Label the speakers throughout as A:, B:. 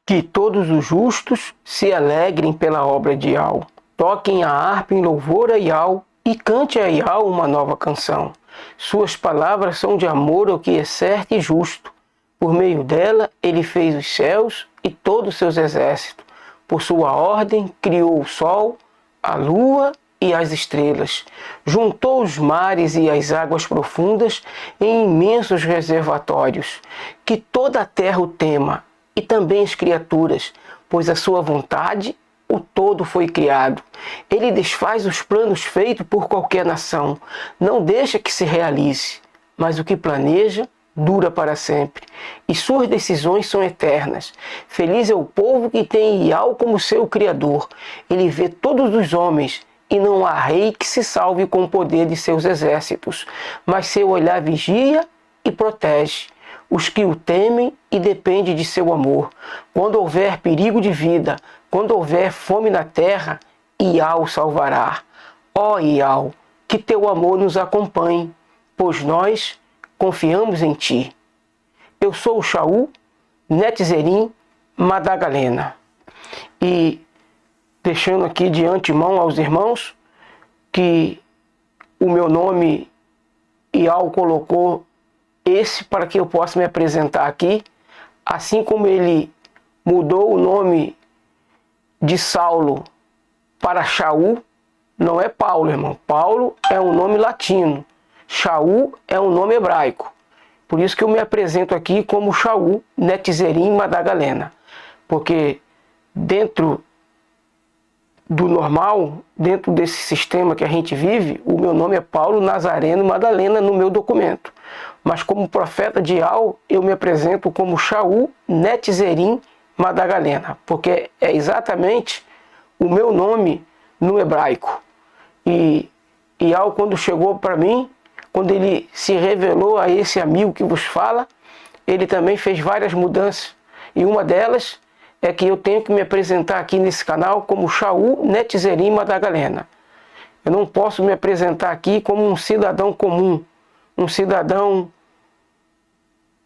A: Que todos os justos se alegrem pela obra de Yahweh. Toquem a harpa em louvor a Yahweh e cante a Yahweh uma nova canção. Suas palavras são de amor ao que é certo e justo. Por meio dela, ele fez os céus e todos os seus exércitos. Por sua ordem, criou o sol, a lua e as estrelas. Juntou os mares e as águas profundas em imensos reservatórios. Que toda a terra o tema, e também as criaturas, pois a sua vontade o todo foi criado. Ele desfaz os planos feitos por qualquer nação. Não deixa que se realize, mas o que planeja dura para sempre, e suas decisões são eternas. Feliz é o povo que tem Yahweh como seu Criador. Ele vê todos os homens, e não há rei que se salve com o poder de seus exércitos, mas seu olhar vigia e protege os que o temem e dependem de seu amor. Quando houver perigo de vida, quando houver fome na terra, Yahweh salvará. Ó Yahweh, que teu amor nos acompanhe, pois nós confiamos em ti. Eu sou o Shaul Netzerim Madagalena. E deixando aqui de antemão aos irmãos que o meu nome Yahweh colocou esse para que eu possa me apresentar aqui, assim como ele mudou o nome de Saulo para Shaul. Não é Paulo, irmão. Paulo é um nome latino. Shaul é um nome hebraico. Por isso que eu me apresento aqui como Shaul Netzerim Madagalena. Porque dentro do normal, dentro desse sistema que a gente vive, o meu nome é Paulo Nazareno Madalena no meu documento. Mas como profeta de Yahweh, eu me apresento como Shaul Netzerim Madagalena, porque é exatamente o meu nome no hebraico. E Yahweh, quando chegou para mim, quando ele se revelou a esse amigo que vos fala, ele também fez várias mudanças. E uma delas é que eu tenho que me apresentar aqui nesse canal como Shaul Netzerim Madagalena. Eu não posso me apresentar aqui como um cidadão comum, um cidadão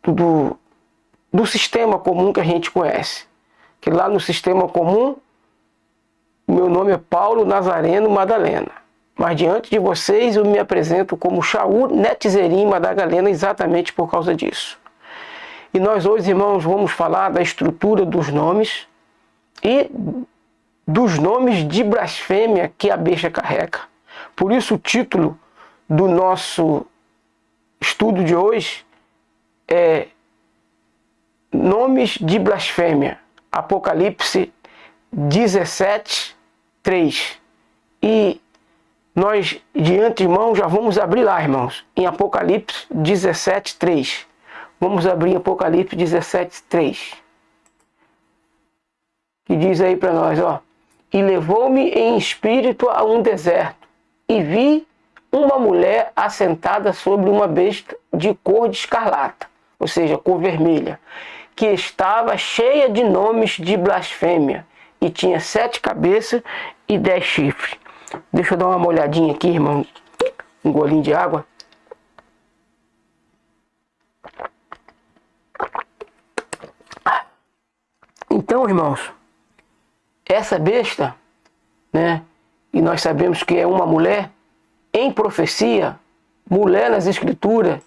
A: do sistema comum que a gente conhece. Que lá no sistema comum, o meu nome é Paulo Nazareno Madalena. Mas diante de vocês eu me apresento como Shaul Netzerim Madagalena exatamente por causa disso. E nós hoje, irmãos, vamos falar da estrutura dos nomes e dos nomes de blasfêmia que a besta carrega. Por isso o título do nosso estudo de hoje é Nomes de Blasfêmia, Apocalipse 17, 3. E nós, de antemão, já vamos abrir lá, irmãos, em Apocalipse 17, 3. Vamos abrir Apocalipse 17, 3. Que diz aí para nós, ó. E levou-me em espírito a um deserto, e vi uma mulher assentada sobre uma besta de cor de escarlata, ou seja, cor vermelha, que estava cheia de nomes de blasfêmia, e tinha 7 cabeças e 10 chifres. Deixa eu dar uma olhadinha aqui, irmão, um golinho de água. Então, irmãos, essa besta, né, e nós sabemos que é uma mulher, em profecia, mulher nas escrituras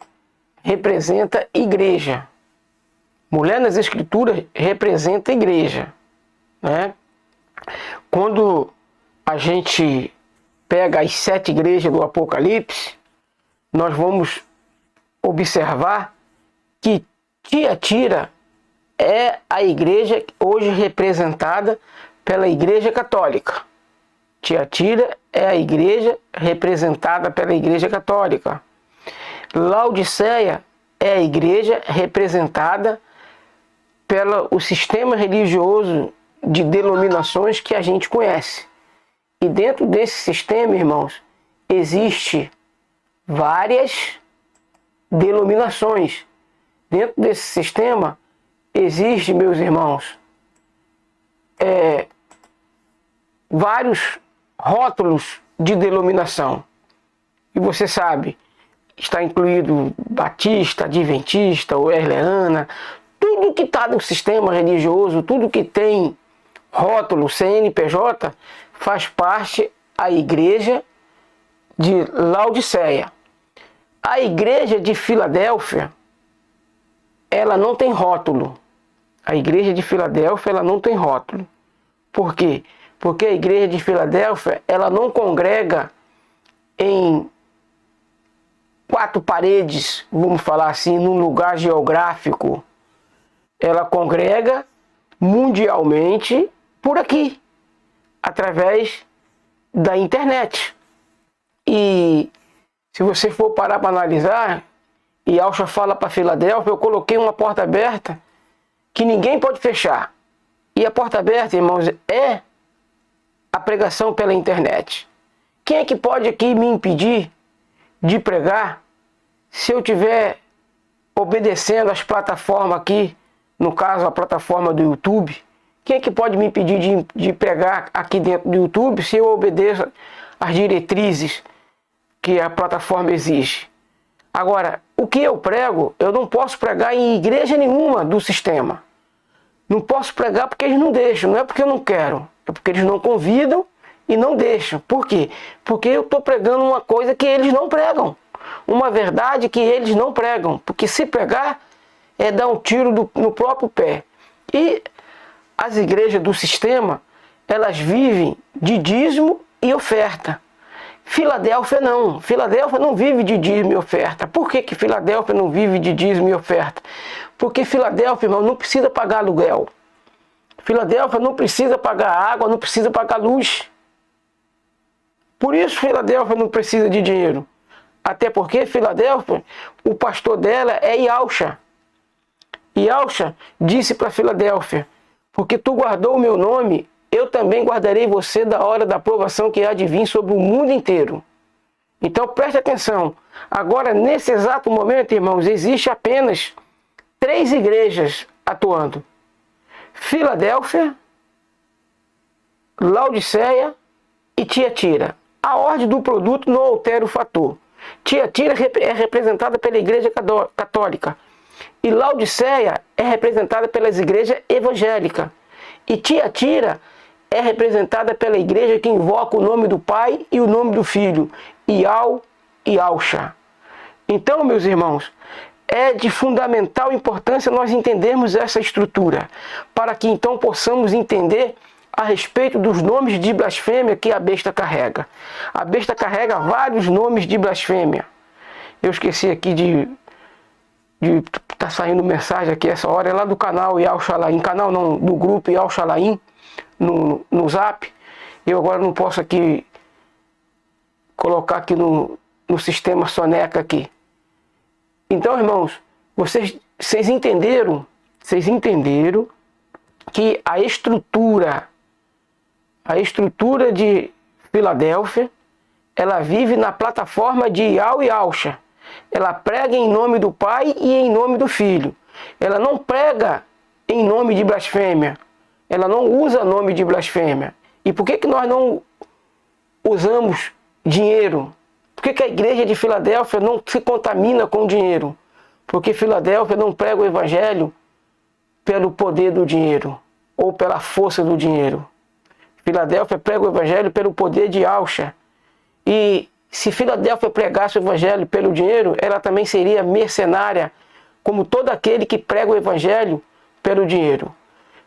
A: representa igreja. Mulher nas escrituras representa igreja, né? Quando a gente pega as 7 igrejas do Apocalipse, nós vamos observar que Tiatira é a igreja hoje representada pela Igreja Católica. Tiatira é a igreja representada pela Igreja Católica. Laodiceia é a igreja representada pelo sistema religioso de denominações que a gente conhece. E dentro desse sistema, irmãos, existe várias denominações. Dentro desse sistema existe, meus irmãos, vários rótulos de denominação. E você sabe, está incluído batista, adventista, wesleyana, tudo que está no sistema religioso, tudo que tem rótulo CNPJ, faz parte a igreja de Laodiceia. A igreja de Filadélfia, ela não tem rótulo. A igreja de Filadélfia, ela não tem rótulo. Por quê? Porque a igreja de Filadélfia, ela não congrega em 4 paredes, vamos falar assim, num lugar geográfico. Ela congrega mundialmente por aqui, através da internet. E se você for parar para analisar, e Alcha fala para Filadélfia, eu coloquei uma porta aberta que ninguém pode fechar. E a porta aberta, irmãos, é a pregação pela internet. Quem é que pode aqui me impedir de pregar se eu estiver obedecendo as plataformas aqui, no caso a plataforma do YouTube? Quem é que pode me impedir de pregar aqui dentro do YouTube se eu obedeço às diretrizes que a plataforma exige? Agora, o que eu prego, eu não posso pregar em igreja nenhuma do sistema. Não posso pregar porque eles não deixam, não é porque eu não quero, é porque eles não convidam e não deixam. Por quê? Porque eu estou pregando uma coisa que eles não pregam, uma verdade que eles não pregam, porque se pregar é dar um tiro no próprio pé. E as igrejas do sistema, elas vivem de dízimo e oferta. Filadélfia não. Filadélfia não vive de dízimo e oferta. Por que que Filadélfia não vive de dízimo e oferta? Porque Filadélfia, irmão, não precisa pagar aluguel. Filadélfia não precisa pagar água, não precisa pagar luz. Por isso Filadélfia não precisa de dinheiro. Até porque Filadélfia, o pastor dela é Yalcha. Yalcha disse para Filadélfia: porque tu guardou o meu nome, eu também guardarei você da hora da provação que há de vir sobre o mundo inteiro. Então preste atenção. Agora, nesse exato momento, irmãos, existe apenas 3 igrejas atuando: Filadélfia, Laodiceia e Tiatira. A ordem do produto não altera o fator. Tiatira é representada pela igreja católica e Laodiceia é representada pelas igrejas evangélicas. E Tiatira é representada pela igreja que invoca o nome do Pai e o nome do Filho, Ial e Alcha. Então, meus irmãos, é de fundamental importância nós entendermos essa estrutura, para que então possamos entender a respeito dos nomes de blasfêmia que a besta carrega. A besta carrega vários nomes de blasfêmia. Eu esqueci aqui de tá saindo mensagem aqui essa hora, é lá do canal Yal Shalaim, canal não, do grupo Yal Shalaim, no Zap. Eu agora não posso aqui colocar aqui no sistema Soneca aqui. Então, irmãos, vocês entenderam que a estrutura de Filadélfia, ela vive na plataforma de Ial e Alcha. Ela prega em nome do Pai e em nome do Filho. Ela não prega em nome de blasfêmia. Ela não usa nome de blasfêmia. E por que nós não usamos dinheiro? Por que a igreja de Filadélfia não se contamina com dinheiro? Porque Filadélfia não prega o evangelho pelo poder do dinheiro ou pela força do dinheiro. Filadélfia prega o evangelho pelo poder de Alcha. E se Filadélfia pregasse o evangelho pelo dinheiro, ela também seria mercenária, como todo aquele que prega o evangelho pelo dinheiro.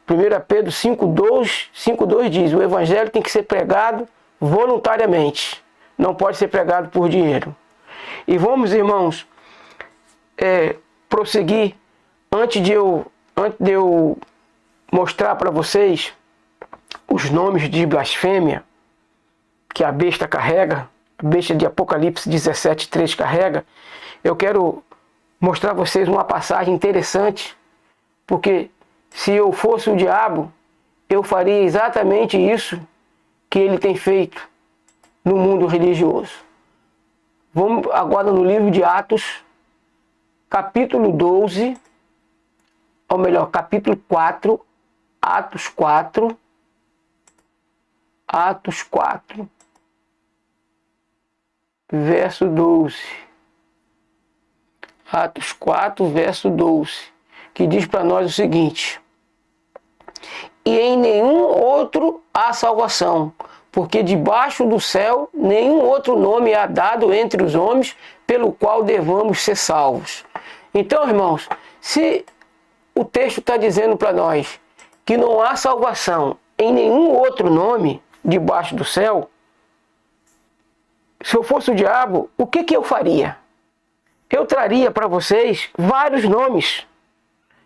A: 1 Pedro 5,2 diz: o evangelho tem que ser pregado voluntariamente, não pode ser pregado por dinheiro. E vamos, irmãos, prosseguir. Antes de eu mostrar para vocês os nomes de blasfêmia que a besta carrega, a besta de Apocalipse 17:3 carrega, eu quero mostrar a vocês uma passagem interessante, porque se eu fosse o diabo, eu faria exatamente isso que ele tem feito no mundo religioso. Vamos agora no livro de Atos, capítulo 12, ou melhor, capítulo 4, Atos 4, verso 12. Atos 4, verso 12. que diz para nós o seguinte: e em nenhum outro há salvação, porque debaixo do céu nenhum outro nome há dado entre os homens pelo qual devamos ser salvos. Então, irmãos, se o texto está dizendo para nós que não há salvação em nenhum outro nome debaixo do céu, se eu fosse o diabo, o que eu faria? Eu traria para vocês vários nomes.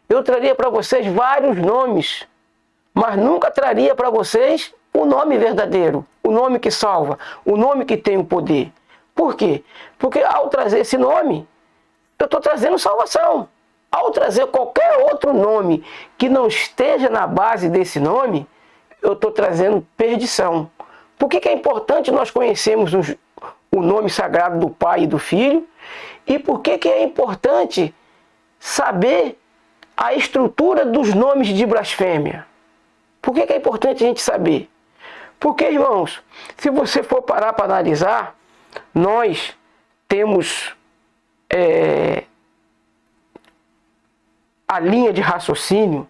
A: Eu traria para vocês vários nomes, mas nunca traria para vocês o nome verdadeiro, o nome que salva, o nome que tem o poder. Por quê? Porque ao trazer esse nome, eu estou trazendo salvação. Ao trazer qualquer outro nome que não esteja na base desse nome, eu estou trazendo perdição. Por que é importante nós conhecermos o nome sagrado do Pai e do Filho? E por que é importante saber a estrutura dos nomes de blasfêmia? Por que é importante a gente saber? Porque, irmãos, se você for parar para analisar, nós temos a linha de raciocínio,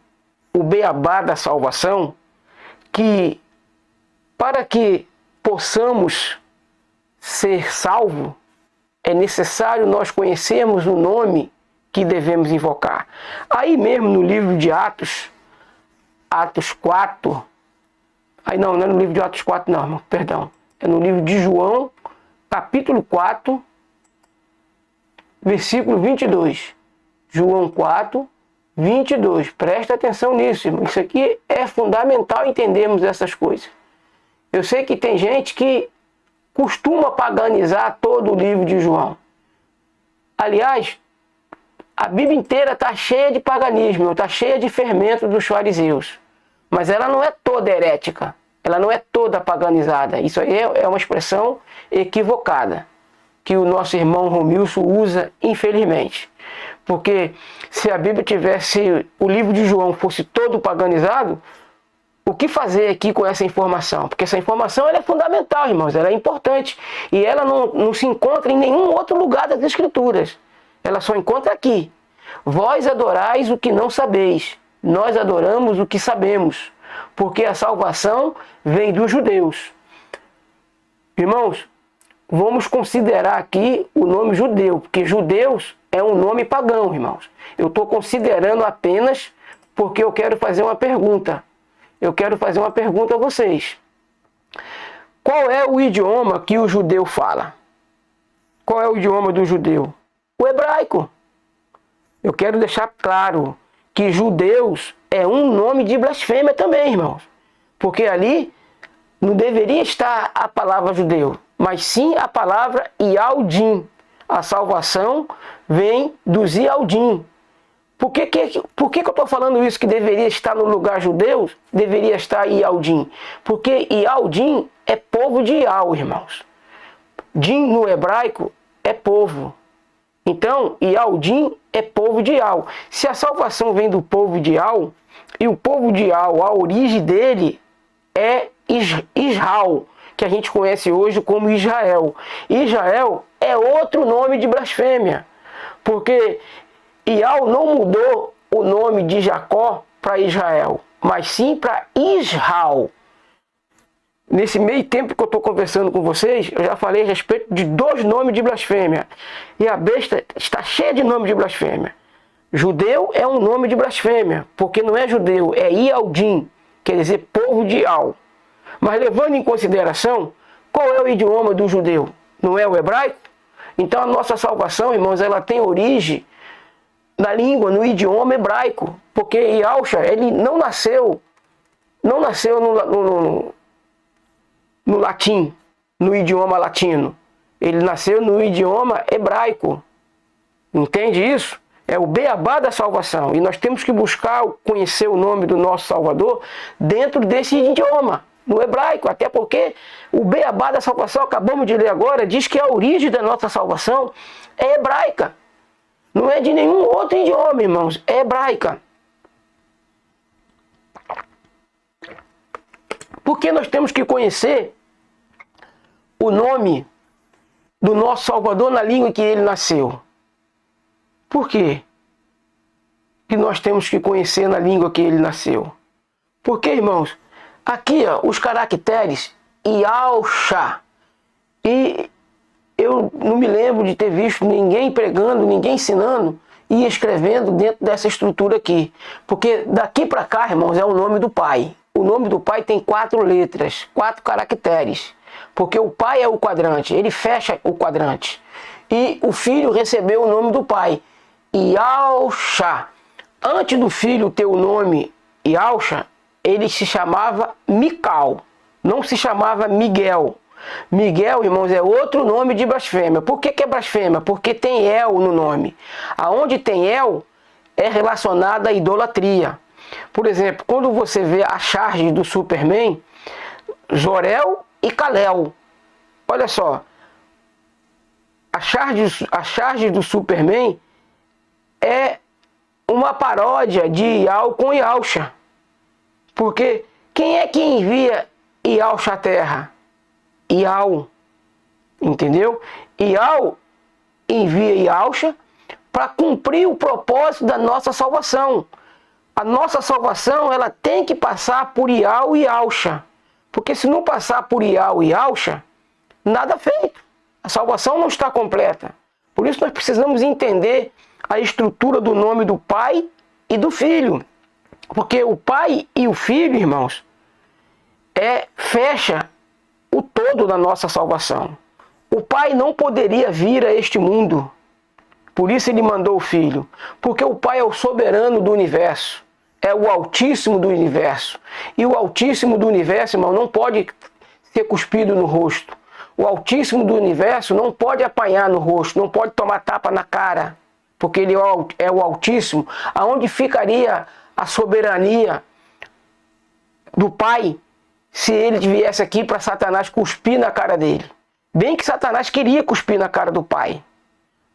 A: o beabá da salvação, que para que possamos ser salvos, é necessário nós conhecermos o nome que devemos invocar. Aí mesmo no livro de Atos 4, não é no livro de Atos 4 não, perdão, é no livro de João, capítulo 4, versículo 22. João 4, 22. Presta atenção nisso, irmão. Isso aqui é fundamental entendermos essas coisas. Eu sei que tem gente que costuma paganizar todo o livro de João. Aliás, a Bíblia inteira está cheia de paganismo, está cheia de fermento dos fariseus. Mas ela não é toda herética, ela não é toda paganizada. Isso aí é uma expressão equivocada, que o nosso irmão Romilson usa, infelizmente. Porque se a Bíblia tivesse, o livro de João fosse todo paganizado, o que fazer aqui com essa informação? Porque essa informação ela é fundamental, irmãos, ela é importante. E ela não se encontra em nenhum outro lugar das Escrituras. Ela só encontra aqui. Vós adorais o que não sabeis, nós adoramos o que sabemos, porque a salvação vem dos judeus. Irmãos, vamos considerar aqui o nome judeu, porque judeus é um nome pagão, irmãos. Eu estou considerando apenas porque eu quero fazer uma pergunta. Eu quero fazer uma pergunta a vocês. Qual é o idioma que o judeu fala? Qual é o idioma do judeu? O hebraico. Eu quero deixar claro que judeus é um nome de blasfêmia também, irmãos. Porque ali não deveria estar a palavra judeu, mas sim a palavra Yaldim. A salvação vem dos Yaldim. Por que eu estou falando isso, que deveria estar no lugar judeu, deveria estar Yaldim? Porque Yaldim é povo de Ial, irmãos. Din no hebraico é povo. Então, Yaldim é povo de Ial. Se a salvação vem do povo de Ial, e o povo de Ial, a origem dele é Israel, que a gente conhece hoje como Israel. Israel é outro nome de blasfêmia, porque Ial não mudou o nome de Jacó para Israel, mas sim para Israel. Nesse meio tempo que eu estou conversando com vocês, eu já falei a respeito de 2 nomes de blasfêmia. E a besta está cheia de nomes de blasfêmia. Judeu é um nome de blasfêmia, porque não é judeu, é Yaldim, quer dizer povo de Ial. Mas levando em consideração, qual é o idioma do judeu? Não é o hebraico? Então a nossa salvação, irmãos, ela tem origem na língua, no idioma hebraico. Porque Yahusha, ele não nasceu no latim, no idioma latino. Ele nasceu no idioma hebraico. Entende isso? É o beabá da salvação. E nós temos que buscar conhecer o nome do nosso Salvador dentro desse idioma, no hebraico. Até porque o beabá da salvação, acabamos de ler agora, diz que a origem da nossa salvação é hebraica. Não é de nenhum outro idioma, irmãos. É hebraica. Porque nós temos que conhecer o nome do nosso Salvador na língua em que ele nasceu. Por quê? que nós temos que conhecer na língua que ele nasceu. Porque, irmãos, aqui ó, os caracteres Yahshua, e eu não me lembro de ter visto ninguém pregando, ninguém ensinando e escrevendo dentro dessa estrutura aqui. Porque daqui para cá, irmãos, é o nome do Pai. O nome do Pai tem 4 letras, 4 caracteres. Porque o Pai é o quadrante, ele fecha o quadrante. E o Filho recebeu o nome do Pai, Yahshua. Antes do Filho ter o nome Yahshua, ele se chamava Mical, não se chamava Miguel. Miguel, irmãos, é outro nome de blasfêmia. Por que é blasfêmia? Porque tem El no nome. Aonde tem El é relacionada à idolatria. Por exemplo, quando você vê a charge do Superman, Jor-El e Kal-El. Olha só, a charge do Superman é uma paródia de Yahweh com Yahshua. Porque quem é que envia Yahshua à terra? Yahweh. Entendeu? Yahweh envia Yahshua para cumprir o propósito da nossa salvação. A nossa salvação, ela tem que passar por Yahweh e Yahshua. Porque se não passar por Yahweh e Yahshua, nada feito. A salvação não está completa. Por isso nós precisamos entender a estrutura do nome do Pai e do Filho. Porque o Pai e o Filho, irmãos, fecha o todo da nossa salvação. O Pai não poderia vir a este mundo. Por isso ele mandou o Filho. Porque o Pai é o soberano do universo. É o Altíssimo do universo. E o Altíssimo do universo, irmão, não pode ser cuspido no rosto. O Altíssimo do universo não pode apanhar no rosto, não pode tomar tapa na cara. Porque ele é o Altíssimo. Aonde ficaria a soberania do Pai se ele viesse aqui para Satanás cuspir na cara dele? Bem que Satanás queria cuspir na cara do Pai.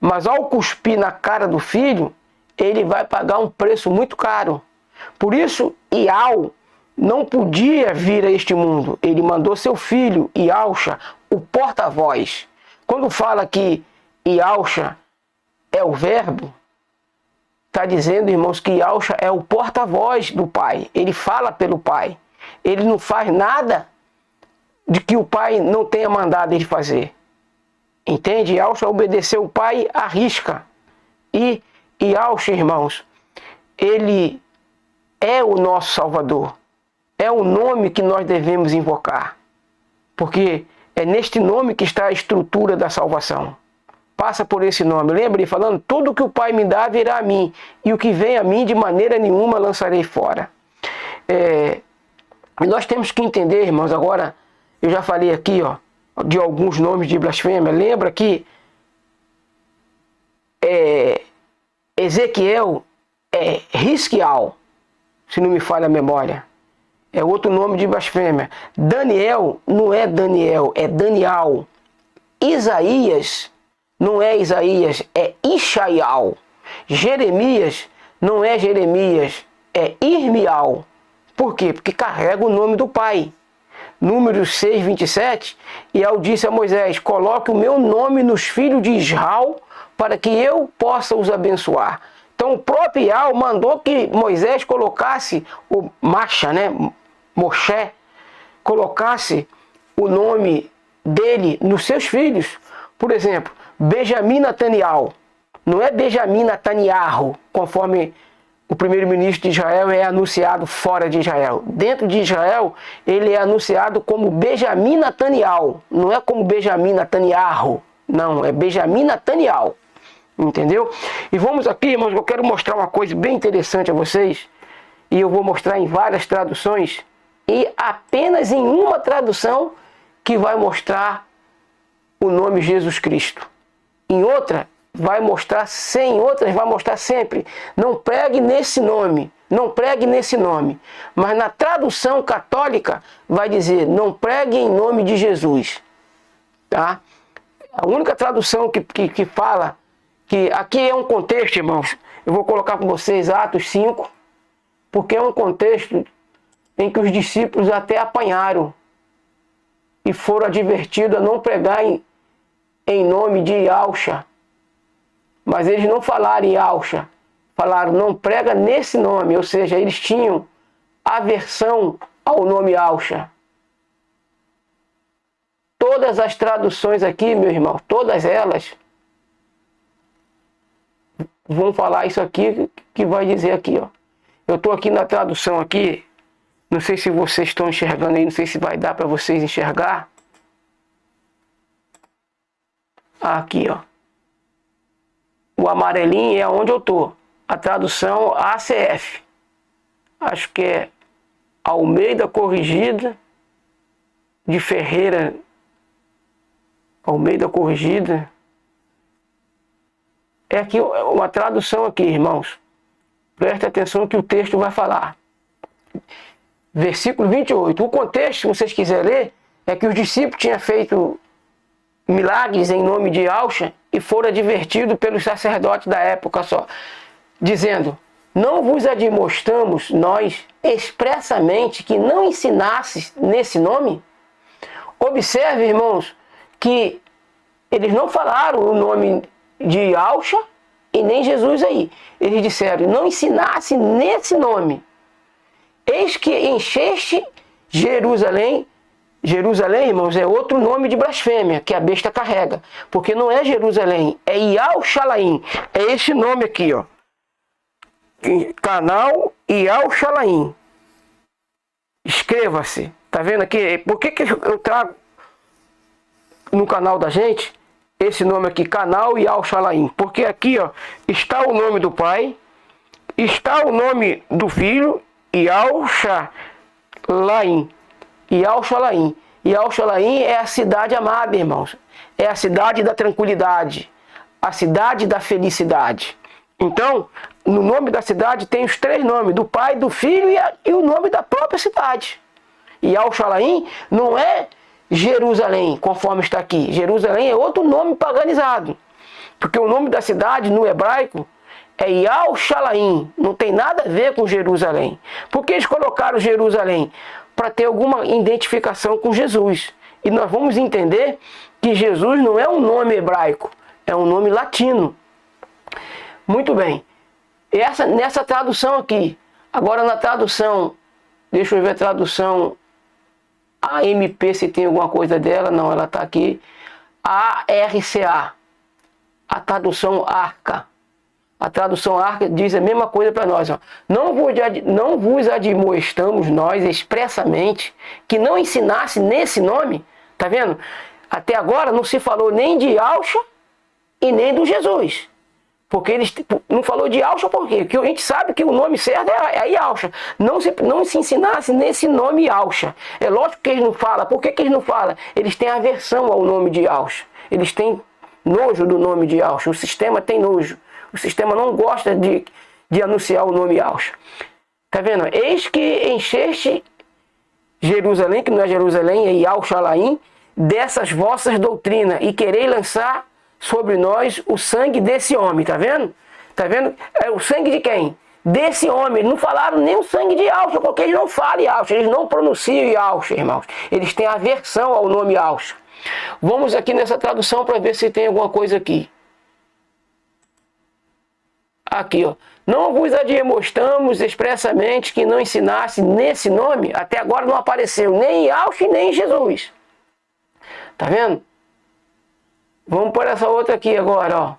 A: Mas ao cuspir na cara do Filho, ele vai pagar um preço muito caro. Por isso, Yahweh não podia vir a este mundo. Ele mandou seu Filho, Yahshua, o porta-voz. Quando fala que Yahshua é o verbo, está dizendo, irmãos, que Yahshua é o porta-voz do Pai. Ele fala pelo Pai. Ele não faz nada de que o Pai não tenha mandado ele fazer. Entende? Yahshua obedeceu o Pai à risca. E Yahshua, irmãos, ele é o nosso Salvador. É o nome que nós devemos invocar. Porque é neste nome que está a estrutura da salvação. Passa por esse nome. Lembra ele falando? Tudo que o Pai me dá virá a mim. E o que vem a mim de maneira nenhuma lançarei fora. E nós temos que entender, irmãos, agora, eu já falei aqui, ó, de alguns nomes de blasfêmia. Lembra que Ezequiel é Risquial, se não me falha a memória. É outro nome de blasfêmia. Daniel não é Daniel, é Daniel. Isaías não é Isaías, é Ishaial. Jeremias não é Jeremias, é Irmial. Por quê? Porque carrega o nome do Pai. Números 6, 27, e ao disse a Moisés, coloque o meu nome nos filhos de Israel, para que eu possa os abençoar. Então o próprio Yahweh mandou que Moisés colocasse o Masha, né? Moshe, colocasse o nome dele nos seus filhos. Por exemplo, Benjamim Nataniel. Não é Benjamim Netanyahu, conforme o primeiro-ministro de Israel é anunciado fora de Israel. Dentro de Israel, ele é anunciado como Benjamim Nataniel. Não é como Benjamim Netanyahu. Não, é Benjamim Nataniel. Entendeu? E vamos aqui, irmãos, eu quero mostrar uma coisa bem interessante a vocês. E eu vou mostrar em várias traduções. E apenas em uma tradução que vai mostrar o nome Jesus Cristo. Em outra, vai mostrar 100, outras vai mostrar sempre. Não pregue nesse nome, não pregue nesse nome. Mas na tradução católica vai dizer, não pregue em nome de Jesus. Tá? A única tradução que fala, que aqui é um contexto, irmãos, eu vou colocar para vocês Atos 5, porque é um contexto em que os discípulos até apanharam e foram advertidos a não pregar em nome de Yahshua. Mas eles não falaram em Yahshua, falaram, não prega nesse nome, ou seja, eles tinham aversão ao nome Alcha. Todas as traduções aqui, meu irmão, todas elas vão falar isso aqui que vai dizer aqui, ó. Eu estou aqui na tradução aqui, não sei se vocês estão enxergando aí, não sei se vai dar para vocês enxergar. Aqui, ó. O amarelinho é onde eu tô. A tradução ACF. Acho que é Almeida Corrigida de Ferreira. Almeida Corrigida. É aqui uma tradução aqui, irmãos. Preste atenção que o texto vai falar. Versículo 28. O contexto, se vocês quiserem ler, é que os discípulos tinham feito milagres em nome de Alcha e foram advertidos pelos sacerdotes da época só, dizendo, não vos admoestamos nós expressamente que não ensinasses nesse nome? Observe, irmãos, que eles não falaram o nome de Alcha e nem Jesus aí. Eles disseram, não ensinasse nesse nome. Eis que encheste Jerusalém. Jerusalém, irmãos, é outro nome de blasfêmia que a besta carrega. Porque não é Jerusalém, é Ial-Shalaim. É esse nome aqui, ó. Canal Ial-Shalaim. Inscreva-se. Tá vendo aqui? Por que eu trago no canal da gente esse nome aqui, Canal Ial-Shalaim? Porque aqui, ó, está o nome do Pai, está o nome do Filho, Ial-Shalaim. Ial-Shalaim. Ial-Shalaim é a cidade amada, irmãos. É a cidade da tranquilidade. A cidade da felicidade. Então, no nome da cidade tem os três nomes. Do Pai, do Filho e o nome da própria cidade. Ial-Shalaim não é Jerusalém, conforme está aqui. Jerusalém é outro nome paganizado. Porque o nome da cidade, no hebraico, é Ial-Shalaim. Não tem nada a ver com Jerusalém. Por que eles colocaram Jerusalém? Para ter alguma identificação com Jesus. E nós vamos entender que Jesus não é um nome hebraico, é um nome latino. Muito bem. Nessa tradução aqui. Agora na tradução, deixa eu ver a tradução AMP, se tem alguma coisa dela. Não, ela está aqui. ARCA. A tradução Arca. A tradução Arca diz a mesma coisa para nós. Ó. Não vos admoestamos nós expressamente que não ensinasse nesse nome. Tá vendo? Até agora não se falou nem de Alcha e nem do Jesus. Porque eles não falou de Alcha por quê? Porque a gente sabe que o nome certo é Alcha. Não se ensinasse nesse nome Alcha. É lógico que eles não falam. Por que eles não falam? Eles têm aversão ao nome de Alcha. Eles têm nojo do nome de Alcha. O sistema tem nojo. O sistema não gosta de anunciar o nome Alcha. Tá vendo? Eis que encheste Jerusalém, que não é Jerusalém, é Ial-Shalaim, dessas vossas doutrinas, e quereis lançar sobre nós o sangue desse homem. Tá vendo? Tá vendo? É o sangue de quem? Desse homem. Eles não falaram nem o sangue de Alcha, porque eles não falam Alcha, eles não pronunciam Alcha, irmãos. Eles têm aversão ao nome Alcha. Vamos aqui nessa tradução para ver se tem alguma coisa aqui. Aqui, ó. Não vos admoestamos expressamente que não ensinasse nesse nome. Até agora não apareceu nem Alcha nem Jesus. Tá vendo? Vamos por essa outra aqui agora, ó.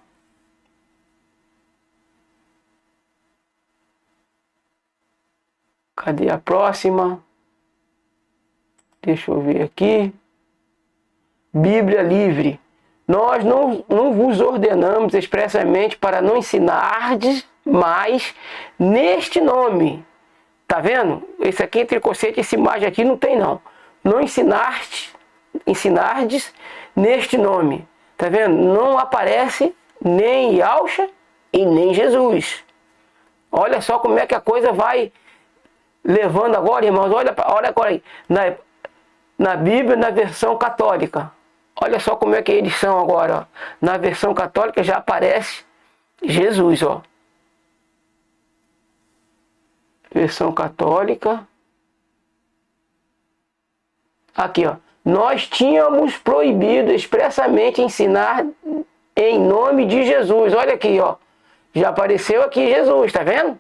A: Cadê a próxima? Deixa eu ver aqui. Bíblia Livre. Nós não vos ordenamos expressamente para não ensinardes mais neste nome. Tá vendo? Esse aqui entre conceito, essa imagem aqui não tem não. Não ensinardes neste nome. Tá vendo? Não aparece nem Alcha e nem Jesus. Olha só como é que a coisa vai levando agora, irmãos. Olha agora aí. Na Bíblia, na versão católica. Olha só como é que eles são agora. Ó. Na versão católica já aparece Jesus. Ó. Versão católica. Aqui, ó. Nós tínhamos proibido expressamente ensinar em nome de Jesus. Olha aqui, ó. Já apareceu aqui Jesus, tá vendo?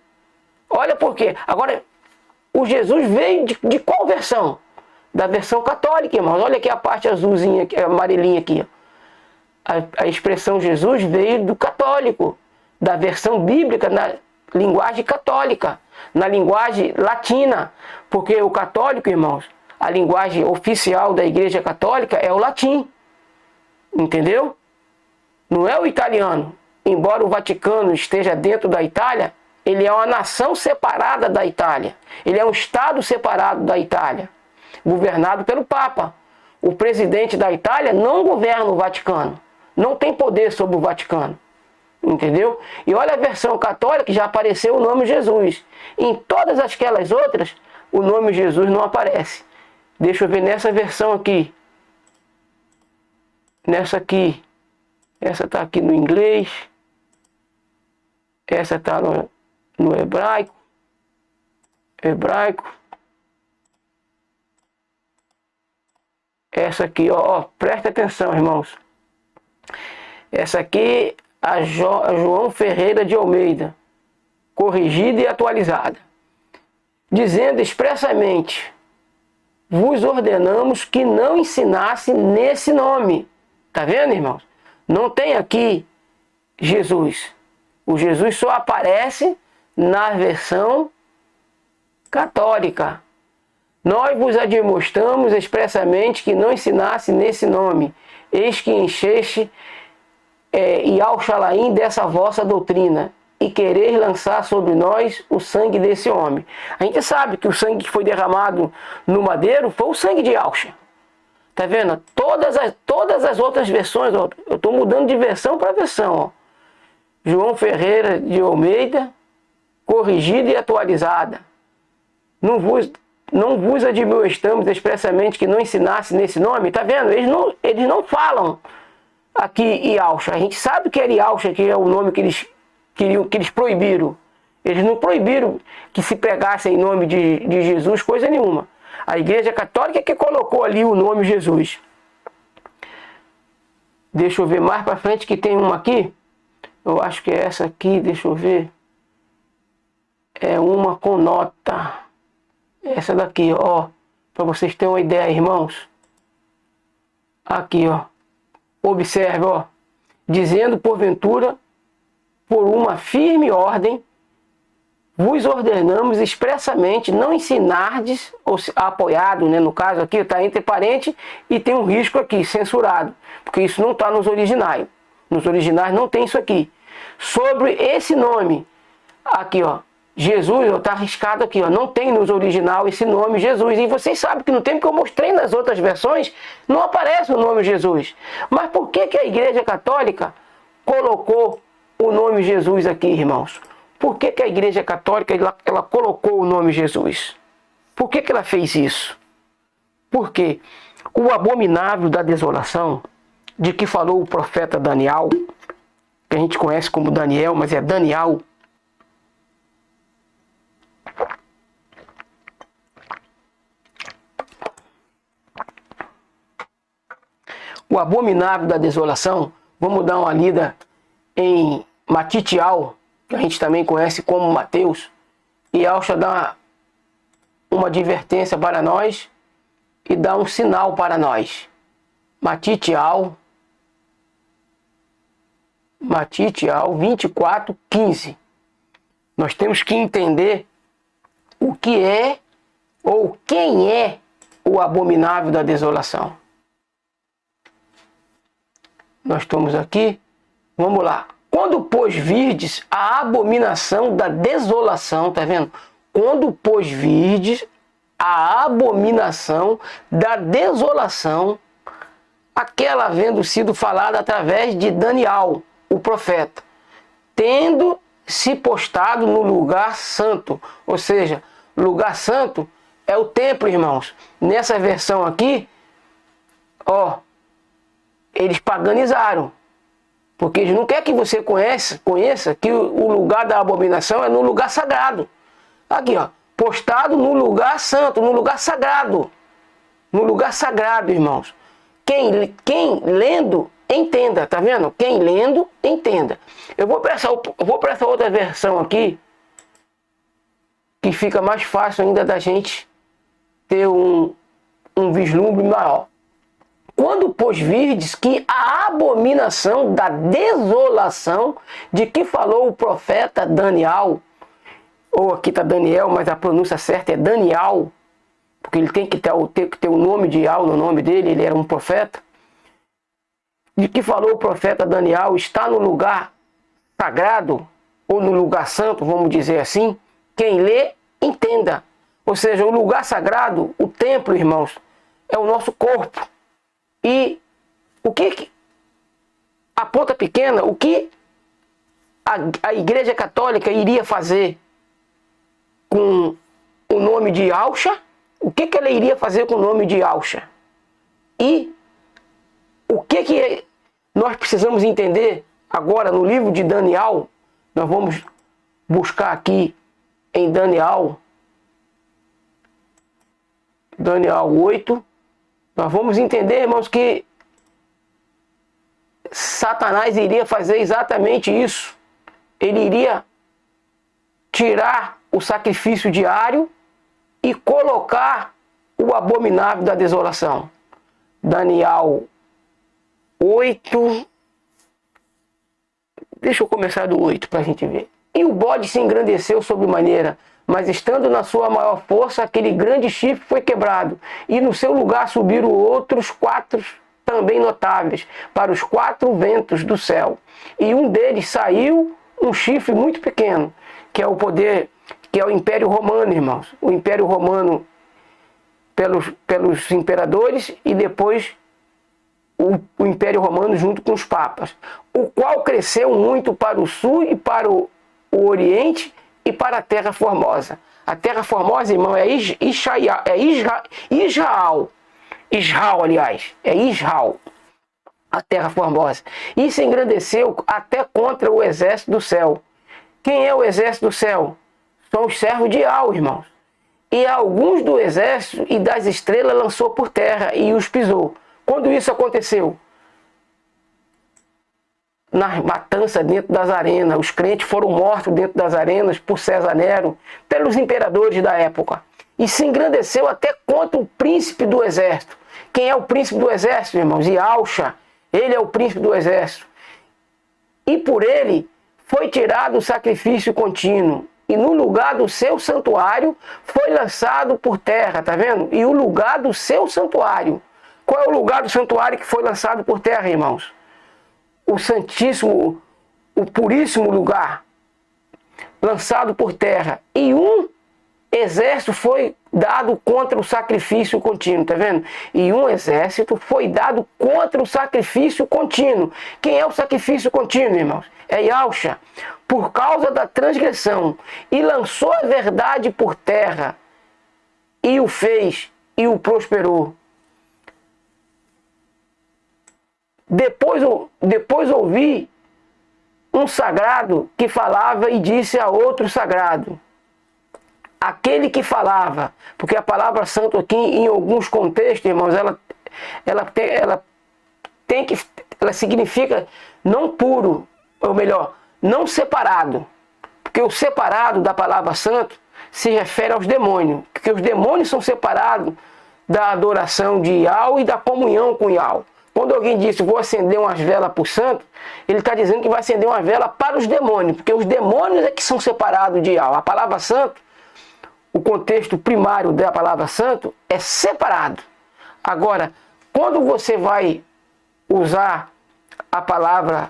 A: Olha por quê. Agora, o Jesus veio de qual versão? Da versão católica, irmãos. Olha aqui a parte azulzinha, amarelinha aqui. A expressão Jesus veio do católico, da versão bíblica na linguagem católica, na linguagem latina. Porque o católico, irmãos, a linguagem oficial da Igreja Católica é o latim. Entendeu? Não é o italiano. Embora o Vaticano esteja dentro da Itália, ele é uma nação separada da Itália. Ele é um estado separado da Itália, governado pelo Papa. O presidente da Itália não governa o Vaticano. Não tem poder sobre o Vaticano. Entendeu? E olha a versão católica, já apareceu o nome Jesus. Em todas aquelas outras, o nome Jesus não aparece. Deixa eu ver nessa versão aqui. Nessa aqui. Essa está aqui no inglês. Essa está no hebraico. Essa aqui, ó, presta atenção, irmãos. Essa aqui, a João Ferreira de Almeida, corrigida e atualizada, dizendo expressamente: vos ordenamos que não ensinasse nesse nome. Tá vendo, irmãos? Não tem aqui Jesus. O Jesus só aparece na versão católica. Nós vos admoestamos expressamente que não ensinasse nesse nome. Eis que encheste e ao Xalaim dessa vossa doutrina, e quereis lançar sobre nós o sangue desse homem. A gente sabe que o sangue que foi derramado no madeiro foi o sangue de Alcha. Tá vendo? Todas as outras versões, ó, eu estou mudando de versão para versão. Ó. João Ferreira de Almeida, corrigida e atualizada. Não vos admoestamos expressamente que não ensinasse nesse nome. Tá vendo? Eles não falam aqui Ialcha. A gente sabe que era Ialcha, que é o nome que eles proibiram. Eles não proibiram que se pregasse em nome de Jesus, coisa nenhuma. A Igreja Católica é que colocou ali o nome Jesus. Deixa eu ver mais para frente que tem uma aqui. Eu acho que é essa aqui, deixa eu ver. É uma com nota. Essa daqui, ó. Para vocês terem uma ideia, irmãos. Aqui, ó. Observe, ó. Dizendo, porventura, por uma firme ordem, vos ordenamos expressamente não ensinardes, ou apoiado, né, no caso aqui, está entre parênteses, e tem um risco aqui, censurado, porque isso não está nos originais. Nos originais não tem isso aqui. Sobre esse nome, aqui, ó, Jesus, está arriscado aqui, ó, não tem nos original esse nome Jesus. E vocês sabem que no tempo que eu mostrei nas outras versões, não aparece o nome Jesus. Mas por que a Igreja Católica colocou o nome Jesus aqui, irmãos? Por que a Igreja Católica ela colocou o nome Jesus? Por que ela fez isso? Porque o abominável da desolação, de que falou o profeta Daniel, que a gente conhece como Daniel, mas é Daniel, o abominável da desolação, vamos dar uma lida em Matitial, que a gente também conhece como Mateus, e Alcha dá uma advertência para nós e dá um sinal para nós. Matitial 24:15. Nós temos que entender o que é ou quem é o abominável da desolação. Nós estamos aqui, vamos lá. Quando, pois, virdes a abominação da desolação, tá vendo? Quando, pois, virdes a abominação da desolação, aquela havendo sido falada através de Daniel, o profeta, tendo se postado no lugar santo, ou seja, lugar santo é o templo, irmãos. Nessa versão aqui, ó, eles paganizaram. Porque eles não querem que você conheça que o lugar da abominação é no lugar sagrado. Aqui, ó. Postado no lugar santo, no lugar sagrado. No lugar sagrado, irmãos. Quem lendo entenda, tá vendo? Quem lendo, entenda. Eu vou para essa outra versão aqui, que fica mais fácil ainda da gente ter um vislumbre maior. Quando, pois, virdes que a abominação da desolação de que falou o profeta Daniel, ou aqui está Daniel, mas a pronúncia certa é Daniel, porque ele tem que ter o nome de Al no nome dele, ele era um profeta, de que falou o profeta Daniel, está no lugar sagrado, ou no lugar santo, vamos dizer assim, quem lê, entenda. Ou seja, o lugar sagrado, o templo, irmãos, é o nosso corpo. E o que a ponta pequena, o que a Igreja Católica iria fazer com o nome de Alcha? O que ela iria fazer com o nome de Alcha? E o que nós precisamos entender agora no livro de Daniel? Nós vamos buscar aqui em Daniel 8. Nós vamos entender, irmãos, que Satanás iria fazer exatamente isso. Ele iria tirar o sacrifício diário e colocar o abominável da desolação. Daniel 8. Deixa eu começar do 8 para a gente ver. E o bode se engrandeceu sobremaneira, mas estando na sua maior força, aquele grande chifre foi quebrado, e no seu lugar subiram outros 4 também notáveis, para os 4 ventos do céu. E um deles saiu um chifre muito pequeno, que é o poder, que é o Império Romano, irmãos. O Império Romano pelos imperadores e depois o Império Romano junto com os papas, o qual cresceu muito para o sul e para o oriente e para a Terra Formosa. A Terra Formosa, irmão, é Israel, a Terra Formosa. E se engrandeceu até contra o exército do céu. Quem é o exército do céu? São os servos de Al, irmãos. E alguns do exército e das estrelas lançou por terra e os pisou. Quando isso aconteceu? Na matança dentro das arenas. Os crentes foram mortos dentro das arenas por César Nero, pelos imperadores da época. E se engrandeceu até contra o príncipe do exército. Quem é o príncipe do exército, irmãos? Alcha. Ele é o príncipe do exército. E por ele foi tirado o sacrifício contínuo. E no lugar do seu santuário foi lançado por terra, tá vendo? E o lugar do seu santuário. Qual é o lugar do santuário que foi lançado por terra, irmãos? O santíssimo, o puríssimo lugar, lançado por terra. E um exército foi dado contra o sacrifício contínuo, tá vendo? E um exército foi dado contra o sacrifício contínuo. Quem é o sacrifício contínuo, irmãos? É Yahshua, por causa da transgressão, e lançou a verdade por terra, e o fez, e o prosperou. Depois ouvi um sagrado que falava e disse a outro sagrado. Aquele que falava, porque a palavra santo aqui em alguns contextos, irmãos, ela significa não puro, ou melhor, não separado. Porque o separado da palavra santo se refere aos demônios, porque os demônios são separados da adoração de Yahweh e da comunhão com Yahweh. Quando alguém diz, vou acender umas velas para o santo, ele está dizendo que vai acender uma vela para os demônios, porque os demônios é que são separados de Yahweh. A palavra santo, o contexto primário da palavra santo é separado. Agora, quando você vai usar a palavra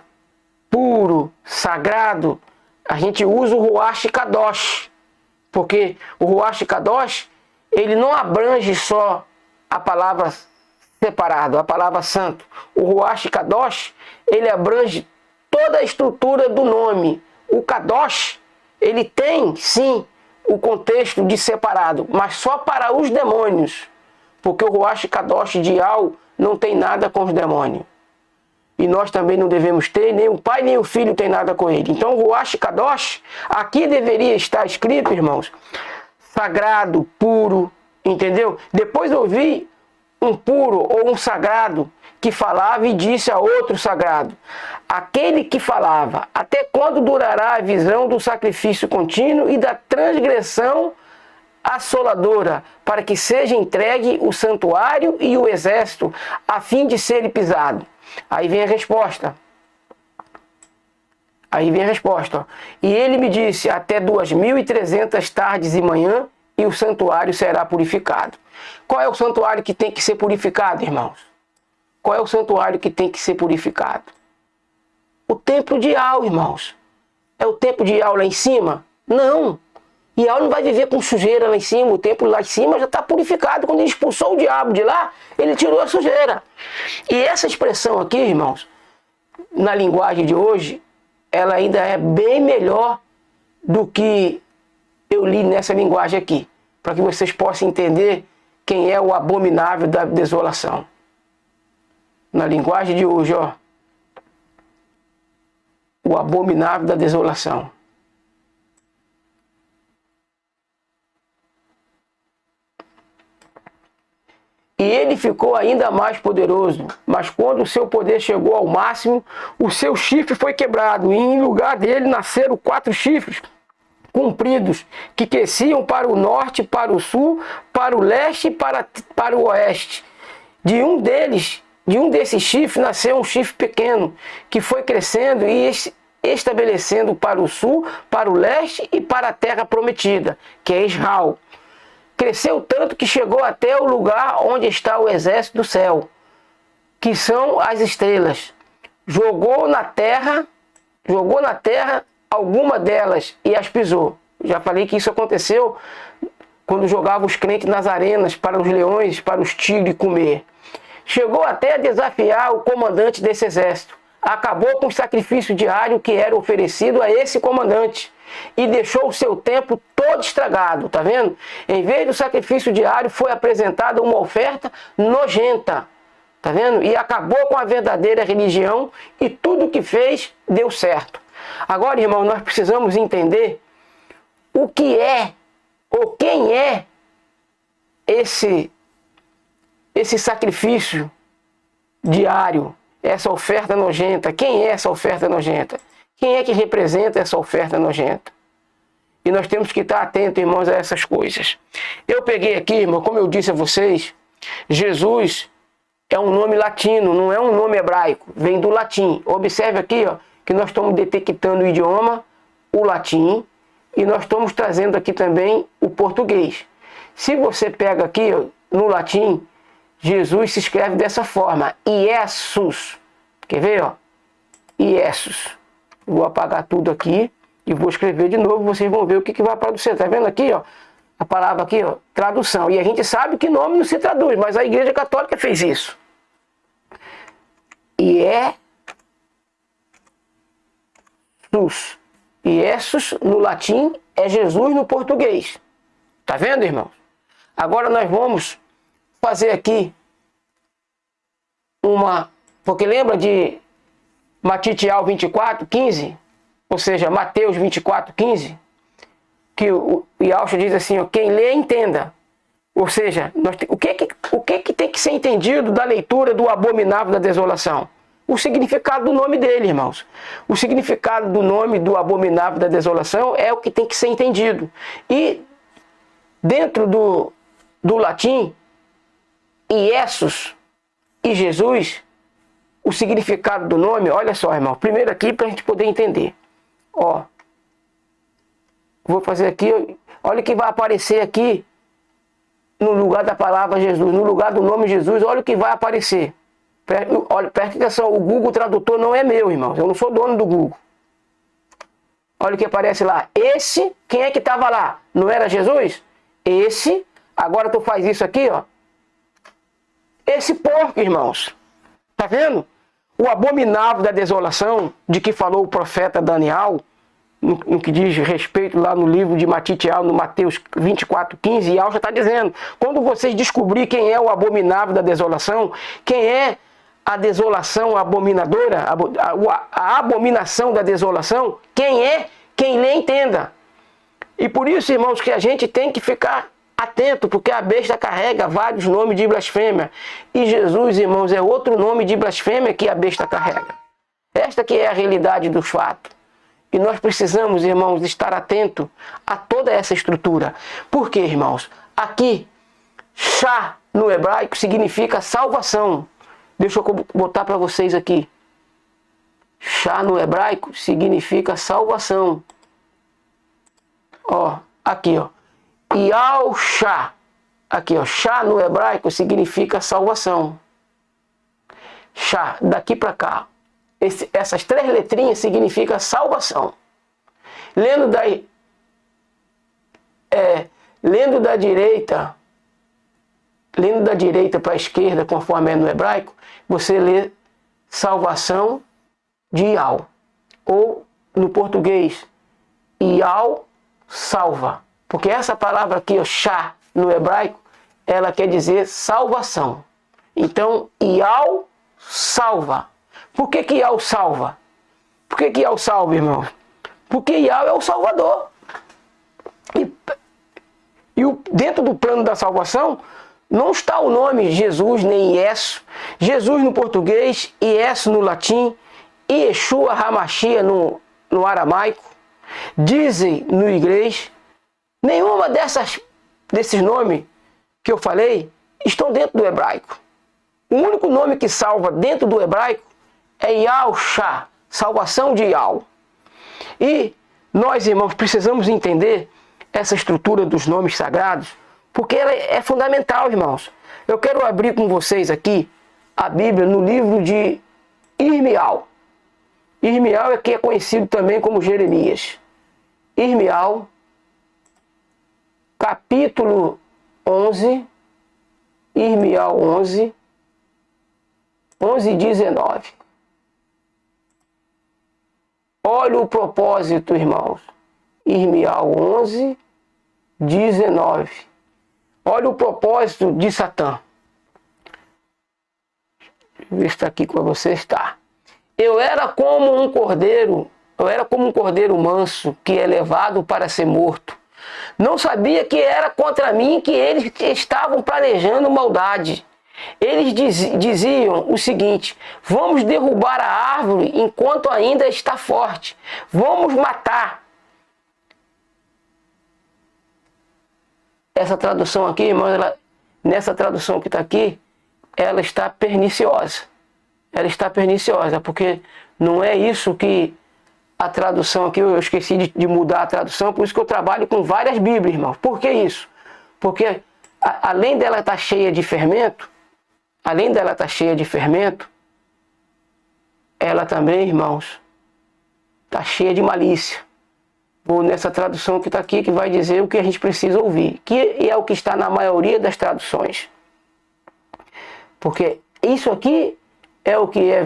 A: puro, sagrado, a gente usa o Ruach Kadosh, porque o Ruach Kadosh, ele não abrange só a palavra separado, a palavra santo. O Ruach Kadosh, ele abrange toda a estrutura do nome. O Kadosh, ele tem, sim, o contexto de separado, mas só para os demônios, porque o Ruach Kadosh de Al não tem nada com os demônios. E nós também não devemos ter, nem o pai nem o filho tem nada com ele. Então o Ruach Kadosh, aqui deveria estar escrito, irmãos, sagrado, puro, entendeu? Depois eu vi um puro ou um sagrado que falava e disse a outro sagrado: aquele que falava, até quando durará a visão do sacrifício contínuo e da transgressão assoladora, para que seja entregue o santuário e o exército, a fim de serem pisado? Aí vem a resposta. Aí vem a resposta. Ó. E ele me disse: até 2.300 tardes e manhã, e o santuário será purificado. Qual é o santuário que tem que ser purificado, irmãos? Qual é o santuário que tem que ser purificado? O templo de Ial, irmãos. É o templo de Ial lá em cima? Não. Ial não vai viver com sujeira lá em cima. O templo lá em cima já está purificado. Quando ele expulsou o diabo de lá, ele tirou a sujeira. E essa expressão aqui, irmãos, na linguagem de hoje, ela ainda é bem melhor do que eu li nessa linguagem aqui, para que vocês possam entender quem é o abominável da desolação. Na linguagem de hoje, ó, o abominável da desolação. E ele ficou ainda mais poderoso, mas quando o seu poder chegou ao máximo, o seu chifre foi quebrado, e em lugar dele nasceram 4 chifres compridos, que cresciam para o norte, para o sul, para o leste e para o oeste. De um desses chifres nasceu um chifre pequeno, que foi crescendo e estabelecendo para o sul, para o leste e para a terra prometida, que é Israel. Cresceu tanto que chegou até o lugar onde está o exército do céu, que são as estrelas. Jogou na terra alguma delas e as pisou. Já falei que isso aconteceu quando jogava os crentes nas arenas para os leões, para os tigres comer. Chegou até a desafiar o comandante desse exército. Acabou com o sacrifício diário que era oferecido a esse comandante e deixou o seu templo todo estragado, tá vendo? Em vez do sacrifício diário, foi apresentada uma oferta nojenta, tá vendo? E acabou com a verdadeira religião e tudo que fez deu certo. Agora, irmão, nós precisamos entender o que é, ou quem é esse sacrifício diário, essa oferta nojenta. Quem é essa oferta nojenta? Quem é que representa essa oferta nojenta? E nós temos que estar atentos, irmãos, a essas coisas. Eu peguei aqui, irmão, como eu disse a vocês, Jesus é um nome latino, não é um nome hebraico, vem do latim. Observe aqui, ó, que nós estamos detectando o idioma, o latim, e nós estamos trazendo aqui também o português. Se você pega aqui, ó, no latim, Jesus se escreve dessa forma, Iesus. Quer ver, ó? Iesus. Vou apagar tudo aqui e vou escrever de novo, vocês vão ver o que vai aparecer. Tá vendo aqui, ó? A palavra aqui, ó, tradução. E a gente sabe que nome não se traduz, mas a Igreja Católica fez isso. Iesus. Iesus no latim é Jesus no português. Tá vendo, irmãos? Agora nós vamos fazer aqui porque lembra de Matitial 24:15? Ou seja, Mateus 24:15? Que o Yahshua diz assim, ó, quem lê, entenda. Ou seja, o que tem que ser entendido da leitura do abominável da desolação? O significado do nome dele, irmãos. O significado do nome do abominável da desolação é o que tem que ser entendido. E dentro do latim, Iesus e Jesus, o significado do nome, olha só, irmão. Primeiro aqui para a gente poder entender. Ó, vou fazer aqui, olha o que vai aparecer aqui no lugar da palavra Jesus, no lugar do nome Jesus, olha o que vai aparecer. Olha, presta atenção, o Google Tradutor não é meu, irmãos, eu não sou dono do Google. Olha o que aparece lá. Esse, quem é que estava lá? Não era Jesus? Esse, agora tu faz isso aqui, ó. Esse porco, irmãos. Tá vendo? O abominável da desolação, de que falou o profeta Daniel, no que diz respeito lá no livro de Matitial, no Mateus 24:15, e já está dizendo, quando vocês descobrirem quem é o abominável da desolação, quem é a desolação abominadora, a abominação da desolação, quem é, quem lê, entenda. E por isso, irmãos, que a gente tem que ficar atento, porque a besta carrega vários nomes de blasfêmia. E Jesus, irmãos, é outro nome de blasfêmia que a besta carrega. Esta que é a realidade dos fatos. E nós precisamos, irmãos, estar atento a toda essa estrutura. Por quê, irmãos? Aqui, Shá no hebraico significa salvação. Deixa eu botar para vocês aqui. Shá no hebraico significa salvação. Ó, aqui, ó. Yal Shá. Aqui, ó. Shá no hebraico significa salvação. Shá, daqui para cá. Essas 3 letrinhas significam salvação. Lendo da direita para a esquerda, conforme é no hebraico, você lê salvação de Yal. Ou, no português, Yal salva. Porque essa palavra aqui, Shá, no hebraico, ela quer dizer salvação. Então, Yal salva. Por que Yal salva? Por que Yal salva, irmão? Porque Yal é o Salvador. Dentro do plano da salvação, não está o nome Jesus nem Iesu. Jesus no português, Iesu no latim, Yeshua HaMashiach no aramaico, dizem no inglês. Nenhuma desses nomes que eu falei estão dentro do hebraico. O único nome que salva dentro do hebraico é Yal Shá, salvação de Yal. E nós, irmãos, precisamos entender essa estrutura dos nomes sagrados, porque ela é fundamental, irmãos. Eu quero abrir com vocês aqui a Bíblia no livro de Irmial. Irmial é que é conhecido também como Jeremias. Irmial, capítulo 11, Irmial 11, 11 e 19. Olha o propósito, irmãos. Irmial 11, 19. Olha o propósito de Satã. Deixa eu ver se está aqui com você. Está. Eu era como um cordeiro manso que é levado para ser morto. Não sabia que era contra mim que eles estavam planejando maldade. Eles diziam o seguinte: vamos derrubar a árvore enquanto ainda está forte. Vamos matar. Essa tradução aqui, irmão, nessa tradução que está aqui, ela está perniciosa. Ela está perniciosa, porque não é isso que a tradução aqui, eu esqueci de mudar a tradução, por isso que eu trabalho com várias Bíblias, irmão. Por que isso? Porque além dela estar cheia de fermento, ela também, irmãos, está cheia de malícia. Ou nessa tradução que está aqui, que vai dizer o que a gente precisa ouvir, que é o que está na maioria das traduções. Porque isso aqui é o que é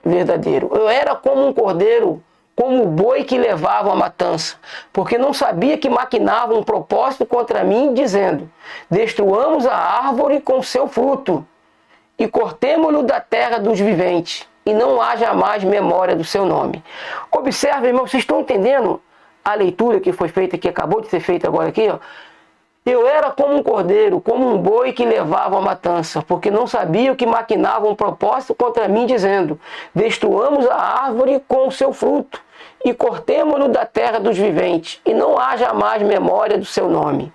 A: verdadeiro. Eu era como um cordeiro, como o boi que levava a matança, porque não sabia que maquinava um propósito contra mim, dizendo: destruamos a árvore com seu fruto, e cortemo-lo da terra dos viventes, e não haja mais memória do seu nome. Observe, irmão, vocês estão entendendo a leitura que foi feita, que acabou de ser feita agora aqui, ó? Eu era como um cordeiro, como um boi que levava a matança, porque não sabia que maquinava um propósito contra mim, dizendo: destruamos a árvore com o seu fruto, e cortemo-lo da terra dos viventes, e não haja mais memória do seu nome.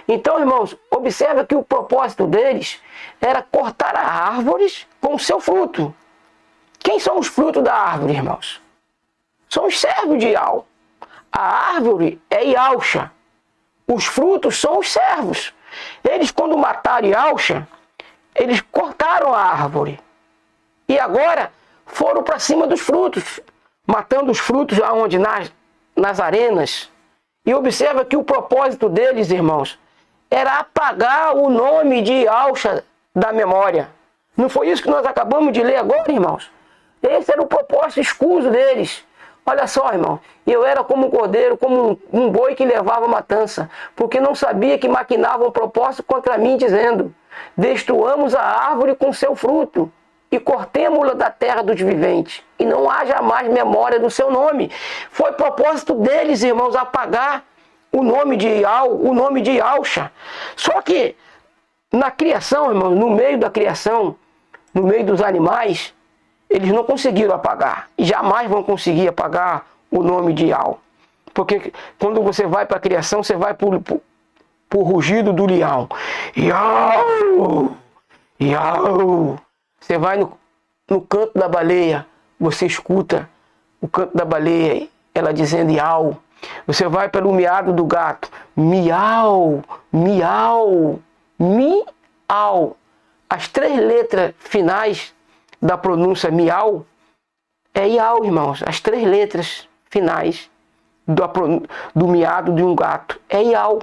A: Então, irmãos, observa que o propósito deles era cortar as árvores com o seu fruto. Quem são os frutos da árvore, irmãos? São os servos de Yal. A árvore é Yalcha. Os frutos são os servos. Eles, quando mataram Yalcha, eles cortaram a árvore. E agora foram para cima dos frutos, matando os frutos aonde? Nas arenas. E observa que o propósito deles, irmãos, era apagar o nome de Yalcha da memória. Não foi isso que nós acabamos de ler agora, irmãos? Esse era o propósito escuso deles. Olha só, irmão, eu era como um cordeiro, como um boi que levava matança, porque não sabia que maquinava um propósito contra mim, dizendo: destruamos a árvore com seu fruto, e cortemo-la da terra dos viventes, e não haja mais memória do seu nome. Foi propósito deles, irmãos, apagar o nome de Ial, o nome de Yahusha. Só que na criação, irmãos, no meio da criação, no meio dos animais, eles não conseguiram apagar. E jamais vão conseguir apagar o nome de Ial. Porque quando você vai para a criação, você vai por rugido do leão. Iau! Iau! Você vai no canto da baleia, você escuta o canto da baleia, ela dizendo Iau. Você vai pelo miado do gato, miau, miau, miau. As 3 letras finais da pronúncia miau é Iau, irmãos. As 3 letras finais do miado de um gato é Iau.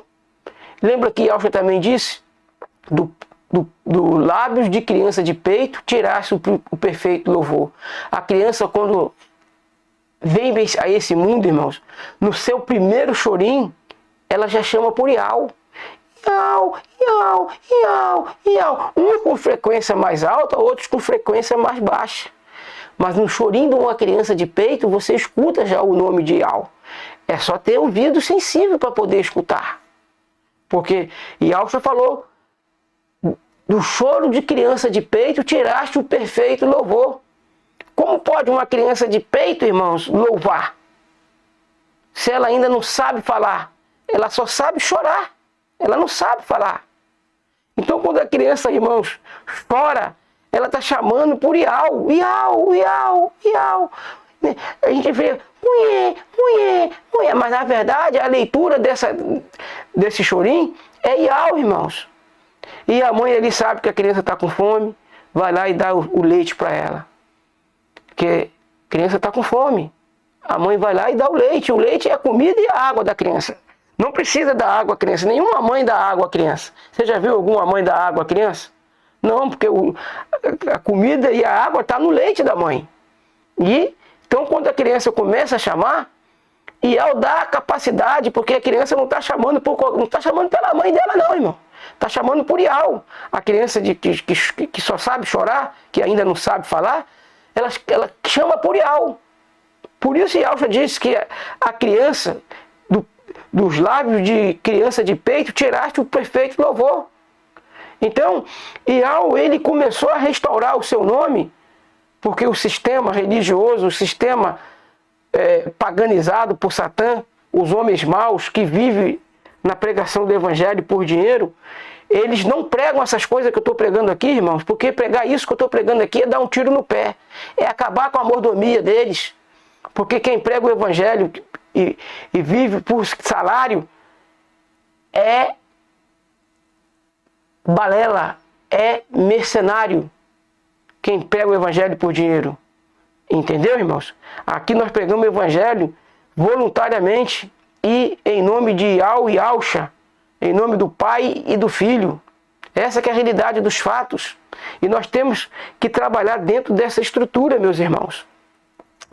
A: Lembra que Yahusha também disse? Do lábios de criança de peito tirasse o perfeito louvor. A criança, quando vem a esse mundo, irmãos, no seu primeiro chorim, ela já chama por Iau. Iau, Iau, Iau, Iau. Uns com frequência mais alta, outros com frequência mais baixa. Mas no chorim de uma criança de peito, você escuta já o nome de Iau. É só ter ouvido sensível para poder escutar. Porque Yahusha falou, do choro de criança de peito tiraste o perfeito louvor. Como pode uma criança de peito, irmãos, louvar? Se ela ainda não sabe falar, ela só sabe chorar. Ela não sabe falar. Então quando a criança, irmãos, chora, ela está chamando por Iau, Iau, Iau, Iau. A gente vê, uiê, uiê, uiê, mas na verdade a leitura desse chorim é Iau, irmãos. E a mãe ali sabe que a criança está com fome, vai lá e dá o leite para ela. Porque a criança está com fome. A mãe vai lá e dá o leite. O leite é a comida e a água da criança. Não precisa dar água à criança. Nenhuma mãe dá água à criança. Você já viu alguma mãe dar água à criança? Não, porque a comida e a água estão no leite da mãe. Então quando a criança começa a chamar, e ao dar a capacidade, porque a criança não está chamando pela mãe dela não, irmão. Está chamando por Iau. A criança que só sabe chorar, que ainda não sabe falar, ela chama por Iau. Por isso Yahusha disse que a criança, dos lábios de criança de peito, tiraste o perfeito louvor. Então, Iau, ele começou a restaurar o seu nome, porque o sistema religioso, o sistema paganizado por Satã, os homens maus que vivem na pregação do evangelho por dinheiro, eles não pregam essas coisas que eu estou pregando aqui, irmãos, porque pregar isso que eu estou pregando aqui é dar um tiro no pé, é acabar com a mordomia deles, porque quem prega o evangelho e vive por salário é balela, é mercenário, quem prega o evangelho por dinheiro. Entendeu, irmãos? Aqui nós pregamos o evangelho voluntariamente e em nome de Iau e Yahusha, em nome do Pai e do Filho. Essa que é a realidade dos fatos. E nós temos que trabalhar dentro dessa estrutura, meus irmãos.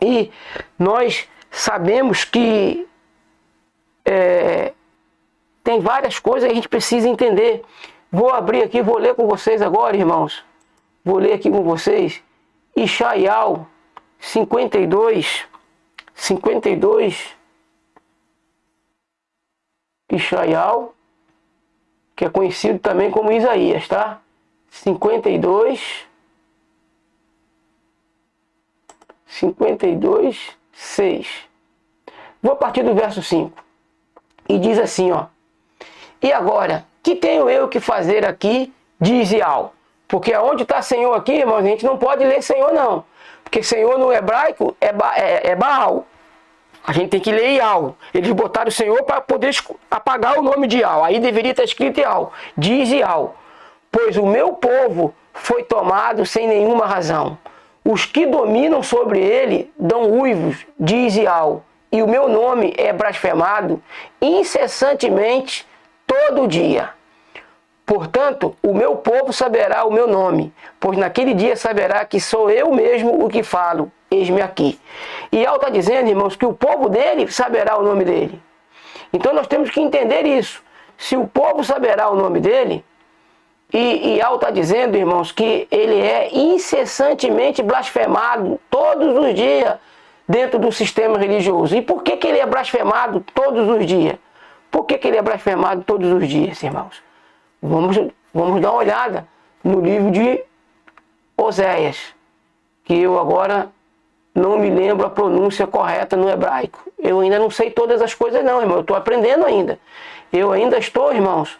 A: E nós sabemos que tem várias coisas que a gente precisa entender. Vou abrir aqui, vou ler com vocês agora, irmãos. Vou ler aqui com vocês. Ishaial 52. Ishaial, que é conhecido também como Isaías, tá? 52, 6. Vou partir do verso 5. E diz assim, ó. E agora, que tenho eu que fazer aqui, diz Iau? Porque onde está Senhor aqui, irmãos, a gente não pode ler Senhor não. Porque Senhor no hebraico é Baal. A gente tem que ler Iau. Eles botaram o Senhor para poder apagar o nome de Iau. Aí deveria estar escrito Iau. Diz Iau. Pois o meu povo foi tomado sem nenhuma razão. Os que dominam sobre ele dão uivos, diz Iau. E o meu nome é blasfemado incessantemente todo dia. Portanto, o meu povo saberá o meu nome, pois naquele dia saberá que sou eu mesmo o que falo, eis-me aqui. E Iau está dizendo, irmãos, que o povo dele saberá o nome dele. Então nós temos que entender isso. Se o povo saberá o nome dele, e Iau está dizendo, irmãos, que ele é incessantemente blasfemado todos os dias dentro do sistema religioso. E por que ele é blasfemado todos os dias? Por que ele é blasfemado todos os dias, irmãos? Vamos dar uma olhada no livro de Oséias, que eu agora não me lembro a pronúncia correta no hebraico. Eu ainda não sei todas as coisas não, irmão. Eu estou aprendendo ainda. Eu ainda estou, irmãos,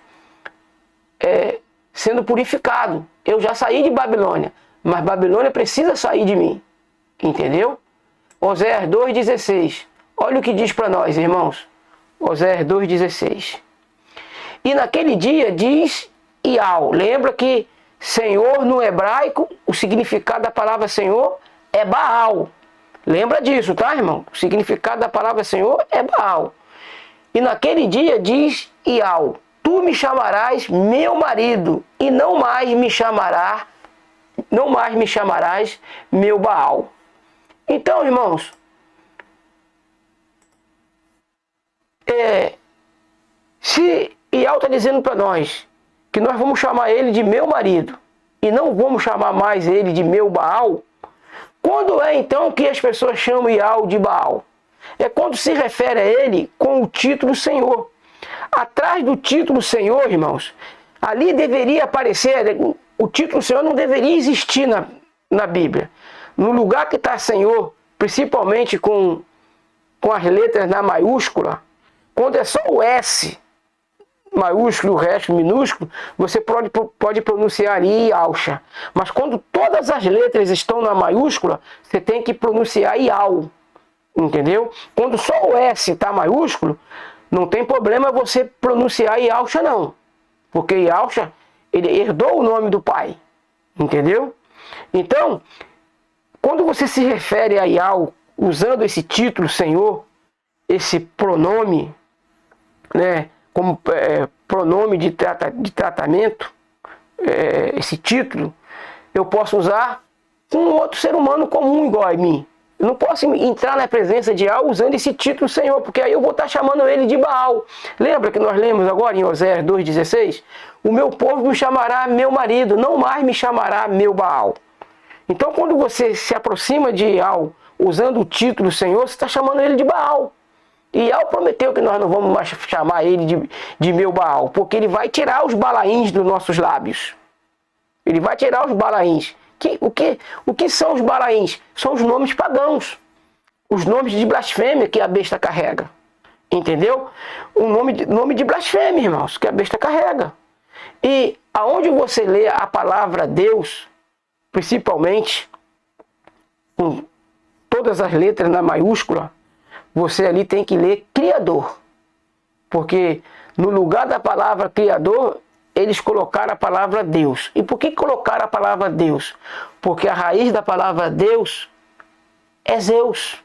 A: sendo purificado. Eu já saí de Babilônia, mas Babilônia precisa sair de mim. Entendeu? Oséias 2,16. Olha o que diz para nós, irmãos. Oséias 2,16. E naquele dia diz Iau. Lembra que Senhor no hebraico, o significado da palavra Senhor é Baal. Lembra disso, tá, irmão? O significado da palavra Senhor é Baal. E naquele dia diz Iau: tu me chamarás meu marido e não mais me chamarás meu Baal. Então, irmãos, se Iau está dizendo para nós que nós vamos chamar ele de meu marido e não vamos chamar mais ele de meu Baal, quando é então que as pessoas chamam Iau de Baal? É quando se refere a ele com o título Senhor. Atrás do título Senhor, irmãos, ali deveria aparecer, o título Senhor não deveria existir na Bíblia. No lugar que está Senhor, principalmente com as letras na maiúscula, quando é só o S maiúsculo e o resto minúsculo, você pode pronunciar ali Iauxa. Mas quando todas as letras estão na maiúscula, você tem que pronunciar Iau. Entendeu? Quando só o S está maiúsculo, não tem problema você pronunciar Iauxa não. Porque Iauxa, ele herdou o nome do pai. Entendeu? Então, quando você se refere a Iau, usando esse título Senhor, esse pronome, né, como pronome de tratamento, esse título, eu posso usar com outro ser humano comum igual a mim. Eu não posso entrar na presença de Iau usando esse título Senhor, porque aí eu vou estar chamando ele de Baal. Lembra que nós lemos agora em Oséias 2,16? O meu povo me chamará meu marido, não mais me chamará meu Baal. Então quando você se aproxima de Iau usando o título Senhor, você está chamando ele de Baal. E Iau prometeu que nós não vamos mais chamar ele de meu Baal, porque ele vai tirar os balaíns dos nossos lábios. Ele vai tirar os balaíns. O que são os balaíns? São os nomes pagãos. Os nomes de blasfêmia que a besta carrega. Entendeu? O nome de blasfêmia, irmãos, que a besta carrega. E aonde você lê a palavra Deus, principalmente, com todas as letras na maiúscula, você ali tem que ler Criador. Porque no lugar da palavra Criador, eles colocaram a palavra Deus. E por que colocaram a palavra Deus? Porque a raiz da palavra Deus é Zeus.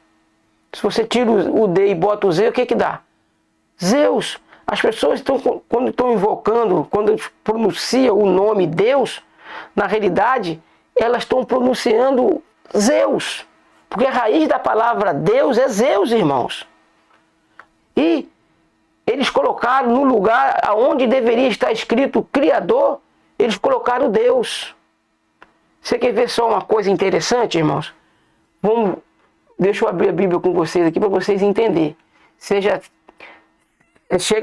A: Se você tira o D e bota o Z, o que que dá? Zeus. As pessoas quando estão invocando, quando pronunciam o nome Deus, na realidade, elas estão pronunciando Zeus. Porque a raiz da palavra Deus é Zeus, irmãos. E eles colocaram no lugar onde deveria estar escrito Criador, eles colocaram Deus. Você quer ver só uma coisa interessante, irmãos? Deixa eu abrir a Bíblia com vocês aqui para vocês entenderem. Chega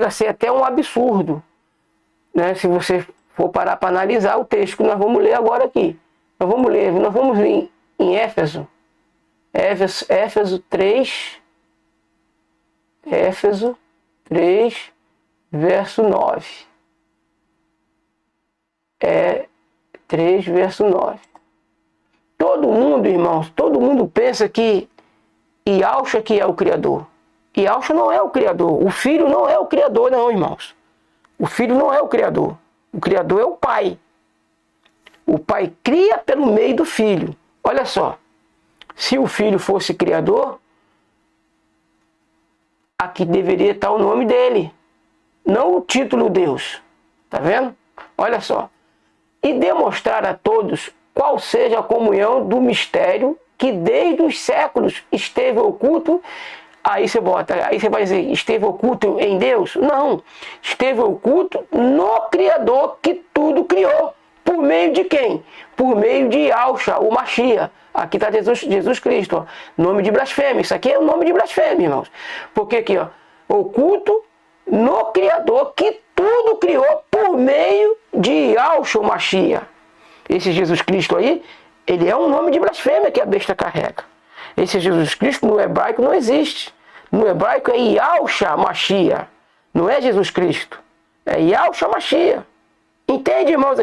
A: a ser até um absurdo, né? Se você for parar para analisar o texto que nós vamos ler agora aqui. Nós vamos ler em Éfeso 3, verso 9. 3, verso 9. Todo mundo, irmãos, todo mundo pensa que Iauxa que é o Criador. Iauxa não é o Criador. O Filho não é o Criador, não, irmãos. O Filho não é o Criador. O Criador é o Pai. O Pai cria pelo meio do Filho. Olha só. Se o Filho fosse Criador, aqui deveria estar o nome dele, não o título Deus. Tá vendo? Olha só. E demonstrar a todos qual seja a comunhão do mistério que desde os séculos esteve oculto. Aí você vai dizer, esteve oculto em Deus? Não. Esteve oculto no Criador que tudo criou. Por meio de quem? Por meio de Iauxa, o Machia. Aqui está Jesus Cristo, ó. Nome de blasfêmia. Isso aqui é o nome de blasfêmia, irmãos. Porque aqui, ó, oculto no Criador que tudo criou por meio de Yahshua Mashiach. Esse Jesus Cristo aí, ele é um nome de blasfêmia que a besta carrega. Esse Jesus Cristo no hebraico não existe. No hebraico é Yahshua Mashiach. Não é Jesus Cristo. É Yahshua Mashiach. Entende, irmãos,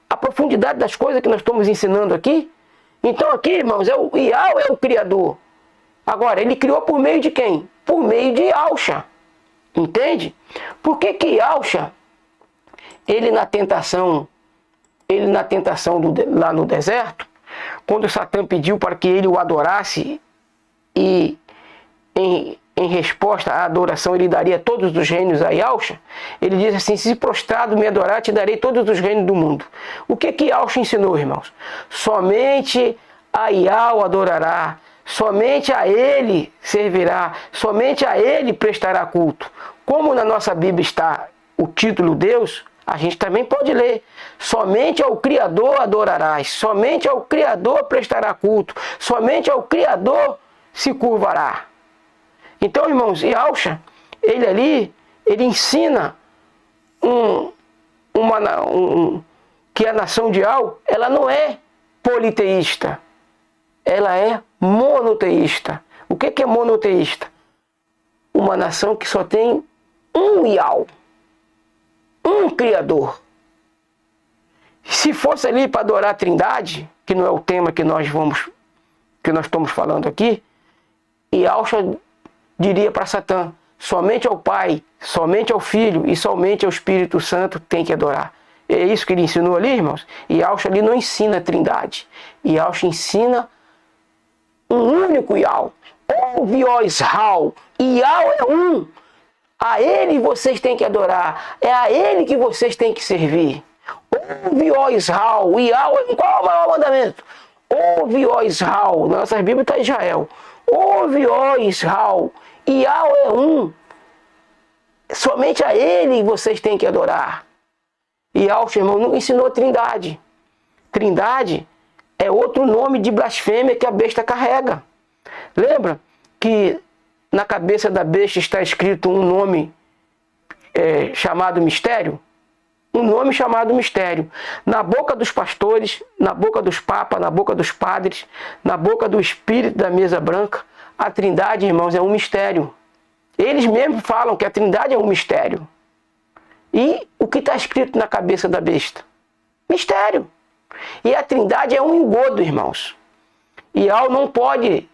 A: a profundidade das coisas que nós estamos ensinando aqui? Então aqui, irmãos, o Yahweh é o Criador. Agora, ele criou por meio de quem? Por meio de Yahshua. Entende? Por que Yahshua, ele na tentação lá no deserto, quando Satã pediu para que ele o adorasse, e em resposta à adoração ele daria todos os reinos a Yahshua, ele diz assim: se prostrado me adorar, te darei todos os reinos do mundo. O que Yahshua ensinou, irmãos? Somente a Yahweh adorará, somente a ele servirá, somente a ele prestará culto. Como na nossa Bíblia está o título Deus, a gente também pode ler: somente ao Criador adorarás, somente ao Criador prestará culto, somente ao Criador se curvará. Então, irmãos, Yahshua, ele ensina que a nação de Al, ela não é politeísta, ela é monoteísta. O que é monoteísta? Uma nação que só tem um Yahweh, um Criador. Se fosse ali para adorar a Trindade, que não é o tema que nós estamos falando aqui, Yahshua diria para Satã: somente ao Pai, somente ao Filho e somente ao Espírito Santo tem que adorar. É isso que ele ensinou ali, irmãos. E Yahshua ali não ensina a Trindade. Yahshua ensina um único Yahweh. Ouve, ó Israel, Yahweh é um. A ele vocês têm que adorar. É a ele que vocês têm que servir. Ouve, ó Israel, Yahweh, qual é o maior mandamento? Ouve, ó Israel. Na nossa Bíblia está Israel. Ouve, ó Israel, Yahweh é um. Somente a ele vocês têm que adorar. E Yahshua, irmão, não ensinou a Trindade. Trindade é outro nome de blasfêmia que a besta carrega. Lembra que na cabeça da besta está escrito um nome chamado mistério? Um nome chamado mistério. Na boca dos pastores, na boca dos papas, na boca dos padres, na boca do espírito da mesa branca, a Trindade, irmãos, é um mistério. Eles mesmos falam que a Trindade é um mistério. E o que está escrito na cabeça da besta? Mistério. E a Trindade é um engodo, irmãos. E Al não pode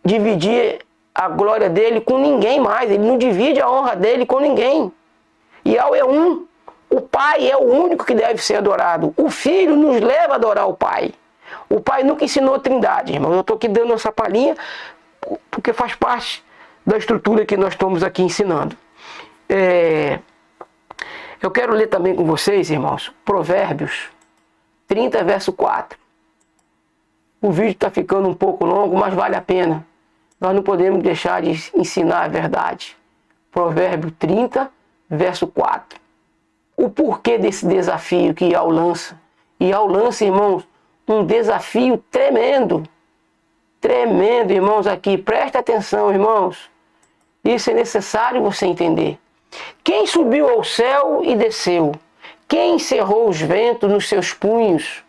A: dividir a glória dele com ninguém mais. Ele não divide a honra dele com ninguém. E Al é um. O Pai é o único que deve ser adorado. O Filho nos leva a adorar o Pai. O Pai nunca ensinou a Trindade, irmão. Eu estou aqui dando essa palhinha porque faz parte da estrutura que nós estamos aqui ensinando. Eu quero ler também com vocês, irmãos, Provérbios 30, verso 4. O vídeo está ficando um pouco longo, mas vale a pena. Nós não podemos deixar de ensinar a verdade. Provérbio 30, verso 4. O porquê desse desafio que Yahweh lança. Yahweh lança, irmãos, um desafio tremendo. Tremendo, irmãos, aqui. Presta atenção, irmãos. Isso é necessário você entender. Quem subiu ao céu e desceu? Quem encerrou os ventos nos seus punhos?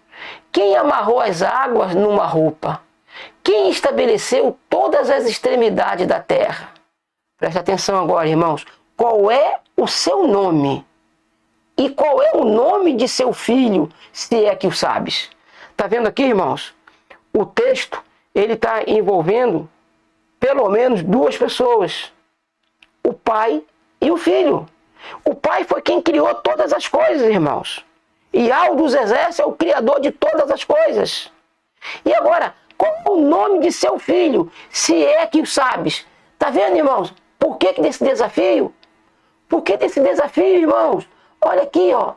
A: Quem amarrou as águas numa roupa? Quem estabeleceu todas as extremidades da terra? Presta atenção agora, irmãos. Qual é o seu nome? E qual é o nome de seu filho, se é que o sabes? Está vendo aqui, irmãos? O texto, ele está envolvendo pelo menos duas pessoas. O Pai e o Filho. O Pai foi quem criou todas as coisas, irmãos. E Yahweh dos exércitos é o Criador de todas as coisas. E agora, qual é o nome de seu filho, se é que o sabes? Está vendo, irmãos? Por que desse desafio? Por que desse desafio, irmãos? Olha aqui, ó.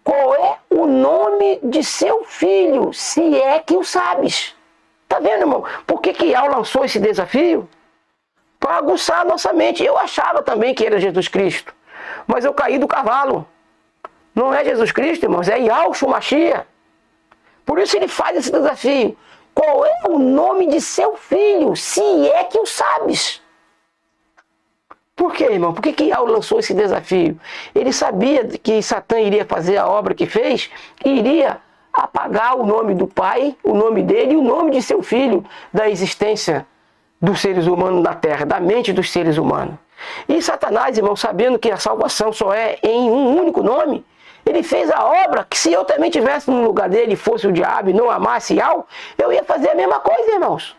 A: Qual é o nome de seu filho, se é que o sabes? Está vendo, irmão? Por que Yahweh lançou esse desafio? Para aguçar a nossa mente. Eu achava também que era Jesus Cristo, mas eu caí do cavalo. Não é Jesus Cristo, irmãos, é Yahshua Mashiach. Por isso ele faz esse desafio. Qual é o nome de seu filho, se é que o sabes? Por quê, irmão? Por que Yahu lançou esse desafio? Ele sabia que Satã iria fazer a obra que fez e iria apagar o nome do pai, o nome dele e o nome de seu filho da existência dos seres humanos na terra, da mente dos seres humanos. E Satanás, irmão, sabendo que a salvação só é em um único nome, ele fez a obra que se eu também tivesse no lugar dele e fosse o diabo e não amasse Yahu, eu ia fazer a mesma coisa, irmãos.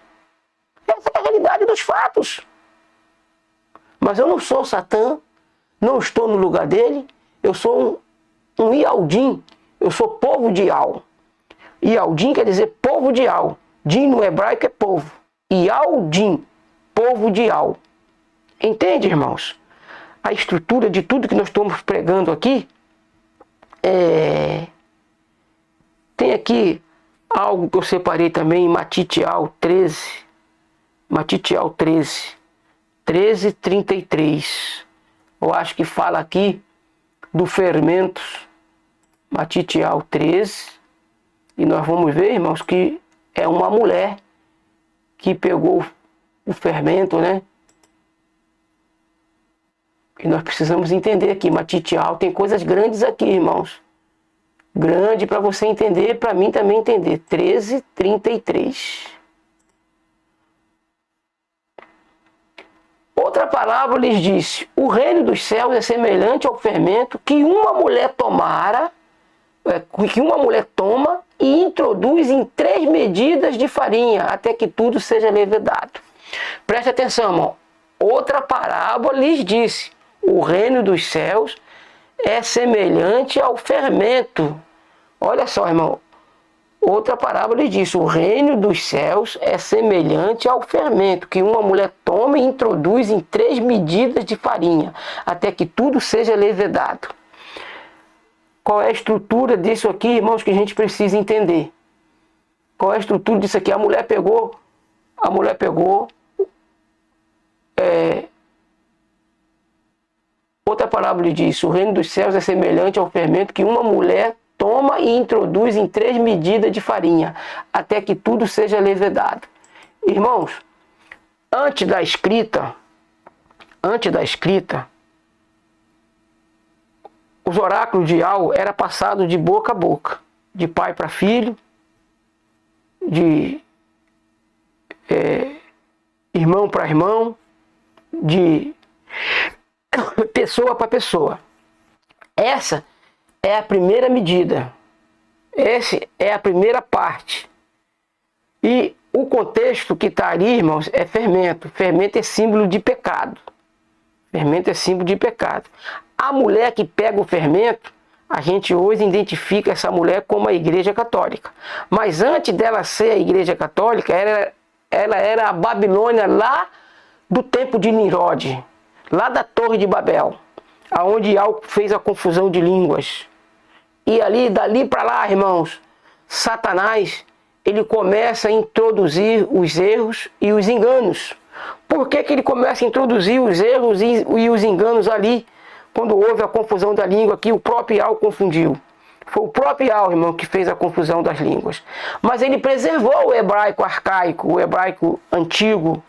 A: Essa é a realidade dos fatos. Mas eu não sou Satã, não estou no lugar dele, eu sou um Yahudim, eu sou povo de Yahu. Yahudim quer dizer povo de Yahu. Din no hebraico é povo. Yahudim, povo de Yahu. Entende, irmãos? A estrutura de tudo que nós estamos pregando aqui tem aqui algo que eu separei também em Matitial 13. Matitial 13. 13:33. Eu acho que fala aqui do fermento. Matitial 13. E nós vamos ver, irmãos, que é uma mulher que pegou o fermento, né? E nós precisamos entender aqui, Matitial tem coisas grandes aqui, irmãos. Grande para você entender, para mim também entender. 13:33. Outra palavra lhes disse: o reino dos céus é semelhante ao fermento que uma mulher toma e introduz em 3 medidas de farinha, até que tudo seja levedado. Preste atenção, irmão. Outra parábola lhes disse: o reino dos céus é semelhante ao fermento. Olha só, irmão. Outra parábola lhes disse: o reino dos céus é semelhante ao fermento que uma mulher toma e introduz em 3 medidas de farinha, até que tudo seja levedado. Qual é a estrutura disso aqui, irmãos, que a gente precisa entender? Qual é a estrutura disso aqui? A mulher pegou outra parábola diz: o reino dos céus é semelhante ao fermento que uma mulher toma e introduz em 3 medidas de farinha, até que tudo seja levedado. Irmãos, antes da escrita, os oráculos de Yahu era passado de boca a boca, de pai para filho, de irmão para irmão, de pessoa para pessoa. Essa é a primeira medida. Essa é a primeira parte. E o contexto que está ali, irmãos, é fermento. Fermento é símbolo de pecado. Fermento é símbolo de pecado. A mulher que pega o fermento, a gente hoje identifica essa mulher como a Igreja Católica. Mas antes dela ser a Igreja Católica, ela era a Babilônia lá do tempo de Nimrod, lá da Torre de Babel, aonde Yahu fez a confusão de línguas. E dali para lá, irmãos, Satanás, ele começa a introduzir os erros e os enganos. Por que ele começa a introduzir os erros e os enganos ali? Quando houve a confusão da língua, que o próprio Yahu confundiu. Foi o próprio Yahu, irmão, que fez a confusão das línguas. Mas ele preservou o hebraico arcaico, o hebraico antigo.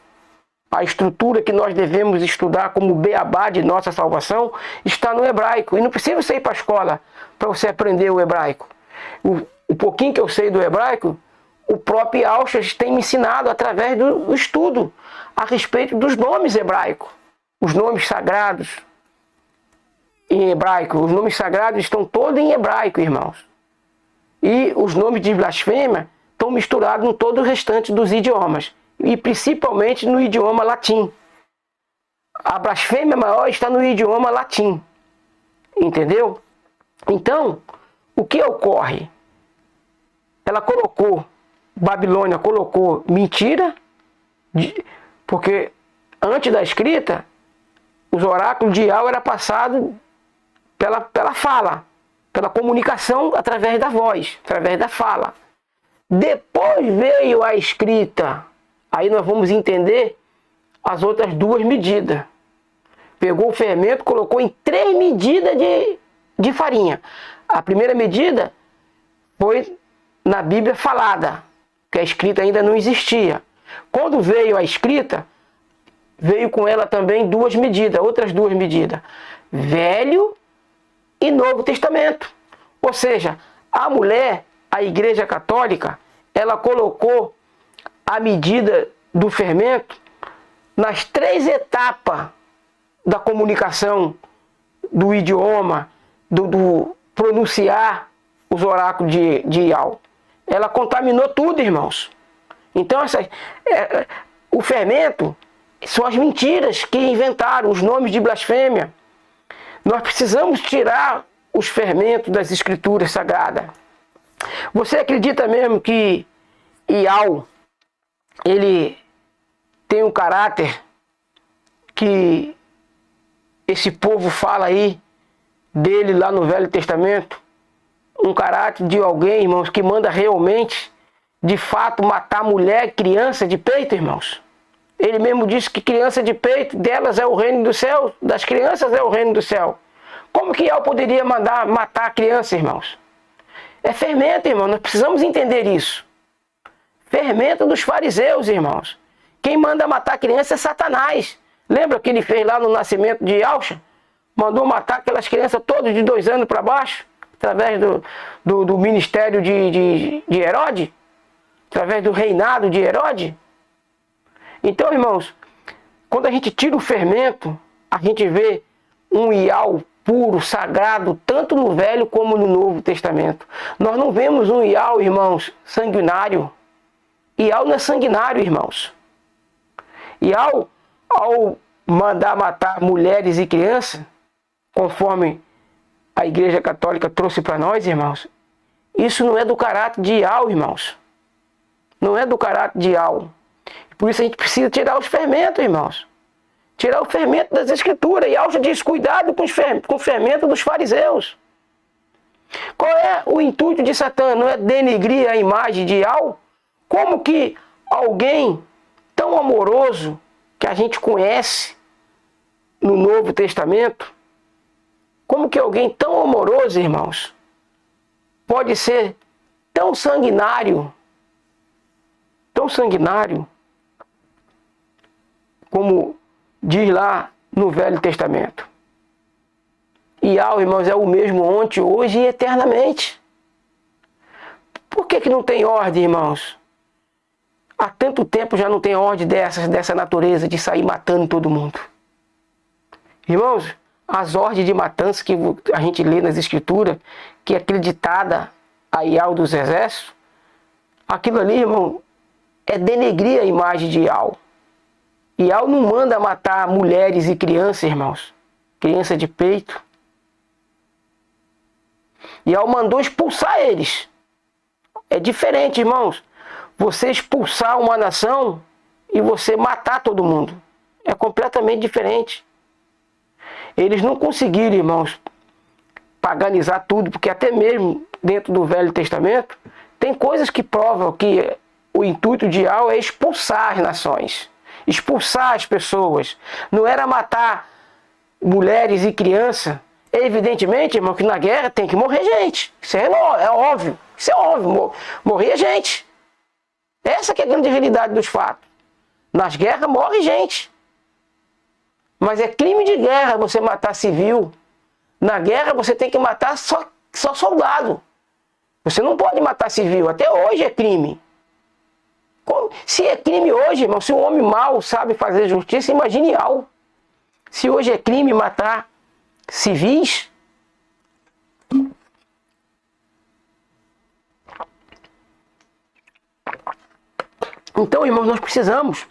A: A estrutura que nós devemos estudar como beabá de nossa salvação está no hebraico. E não precisa você ir para a escola para você aprender o hebraico. O pouquinho que eu sei do hebraico, o próprio Yahu tem me ensinado através do estudo a respeito dos nomes hebraicos. Os nomes sagrados em hebraico. Os nomes sagrados estão todos em hebraico, irmãos. E os nomes de blasfêmia estão misturados em todo o restante dos idiomas. E principalmente no idioma latim. A blasfêmia maior está no idioma latim. Entendeu? Então, o que ocorre? Babilônia colocou mentira, porque antes da escrita, os oráculos de Yahu era passado pela fala, pela comunicação através da voz, através da fala. Depois veio a escrita. Aí nós vamos entender as outras 2 medidas. Pegou o fermento, colocou em 3 medidas de farinha. A primeira medida foi na Bíblia falada, que a escrita ainda não existia. Quando veio a escrita, veio com ela também duas medidas, outras duas medidas. Velho e Novo Testamento. Ou seja, a mulher, a Igreja Católica, ela colocou a medida do fermento nas 3 etapas da comunicação, do idioma, do pronunciar os oráculos de Ial. Ela contaminou tudo, irmãos. Então, o fermento são as mentiras que inventaram, os nomes de blasfêmia. Nós precisamos tirar os fermentos das escrituras sagradas. Você acredita mesmo que Ial, ele tem um caráter que esse povo fala aí dele lá no Velho Testamento? Um caráter de alguém, irmãos, que manda realmente, de fato, matar mulher e criança de peito, irmãos? Ele mesmo disse que criança de peito, delas é o reino do céu, das crianças é o reino do céu. Como que Ial poderia mandar matar a criança, irmãos? É fermento, irmão, nós precisamos entender isso. Fermento dos fariseus, irmãos. Quem manda matar a criança é Satanás. Lembra o que ele fez lá no nascimento de Yahshua? Mandou matar aquelas crianças todas de 2 anos para baixo, através do ministério de Herodes, através do reinado de Herodes. Então, irmãos, quando a gente tira o fermento, a gente vê um Ial puro, sagrado, tanto no Velho como no Novo Testamento. Nós não vemos um Ial, irmãos, sanguinário. Ial não é sanguinário, irmãos. Ial, ao mandar matar mulheres e crianças, conforme a Igreja Católica trouxe para nós, irmãos, isso não é do caráter de Ial, irmãos. Não é do caráter de Ial. Por isso a gente precisa tirar os fermentos, irmãos. Tirar o fermento das escrituras. Ial já diz, cuidado com o fermento dos fariseus. Qual é o intuito de Satã? Não é denegrir a imagem de Ial? Como que alguém tão amoroso que a gente conhece no Novo Testamento, como que alguém tão amoroso, irmãos, pode ser tão sanguinário como diz lá no Velho Testamento? Ial, irmãos, é o mesmo ontem, hoje e eternamente. Por que não tem ordem, irmãos? Há tanto tempo já não tem ordem dessa natureza de sair matando todo mundo. Irmãos, as ordens de matança que a gente lê nas escrituras, que é acreditada a Ial dos exércitos, aquilo ali, irmão, é denegrir a imagem de Ial. Ial não manda matar mulheres e crianças, irmãos. Criança de peito. Ial mandou expulsar eles. É diferente, irmãos. Você expulsar uma nação e você matar todo mundo. É completamente diferente. Eles não conseguiram, irmãos, paganizar tudo, porque até mesmo dentro do Velho Testamento, tem coisas que provam que o intuito de Ial é expulsar as nações, expulsar as pessoas. Não era matar mulheres e crianças. Evidentemente, irmão, que na guerra tem que morrer gente. Isso é óbvio. Isso é óbvio. Morria gente. Essa que é a grande realidade dos fatos. Nas guerras morre gente. Mas é crime de guerra você matar civil. Na guerra você tem que matar só soldado. Você não pode matar civil. Até hoje é crime. Se é crime hoje, irmão, se um homem mau sabe fazer justiça, imagine Ial. Se hoje é crime matar civis, então, irmãos, nós precisamos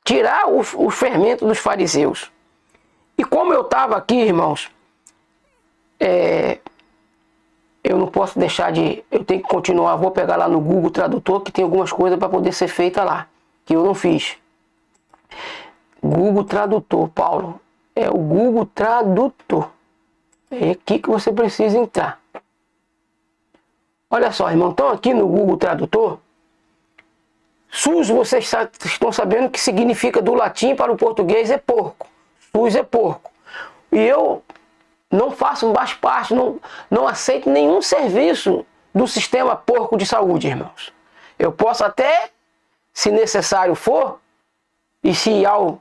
A: tirar o fermento dos fariseus. E como eu estava aqui, irmãos, eu não posso deixar de... Eu tenho que continuar, vou pegar lá no Google Tradutor, que tem algumas coisas para poder ser feita lá, que eu não fiz. Google Tradutor, Paulo. É o Google Tradutor. É aqui que você precisa entrar. Olha só, irmão, então aqui no Google Tradutor, SUS, vocês estão sabendo que significa do latim para o português é porco. SUS é porco. E eu não faço mais parte, não aceito nenhum serviço do sistema porco de saúde, irmãos. Eu posso até, se necessário for, E se Yahweh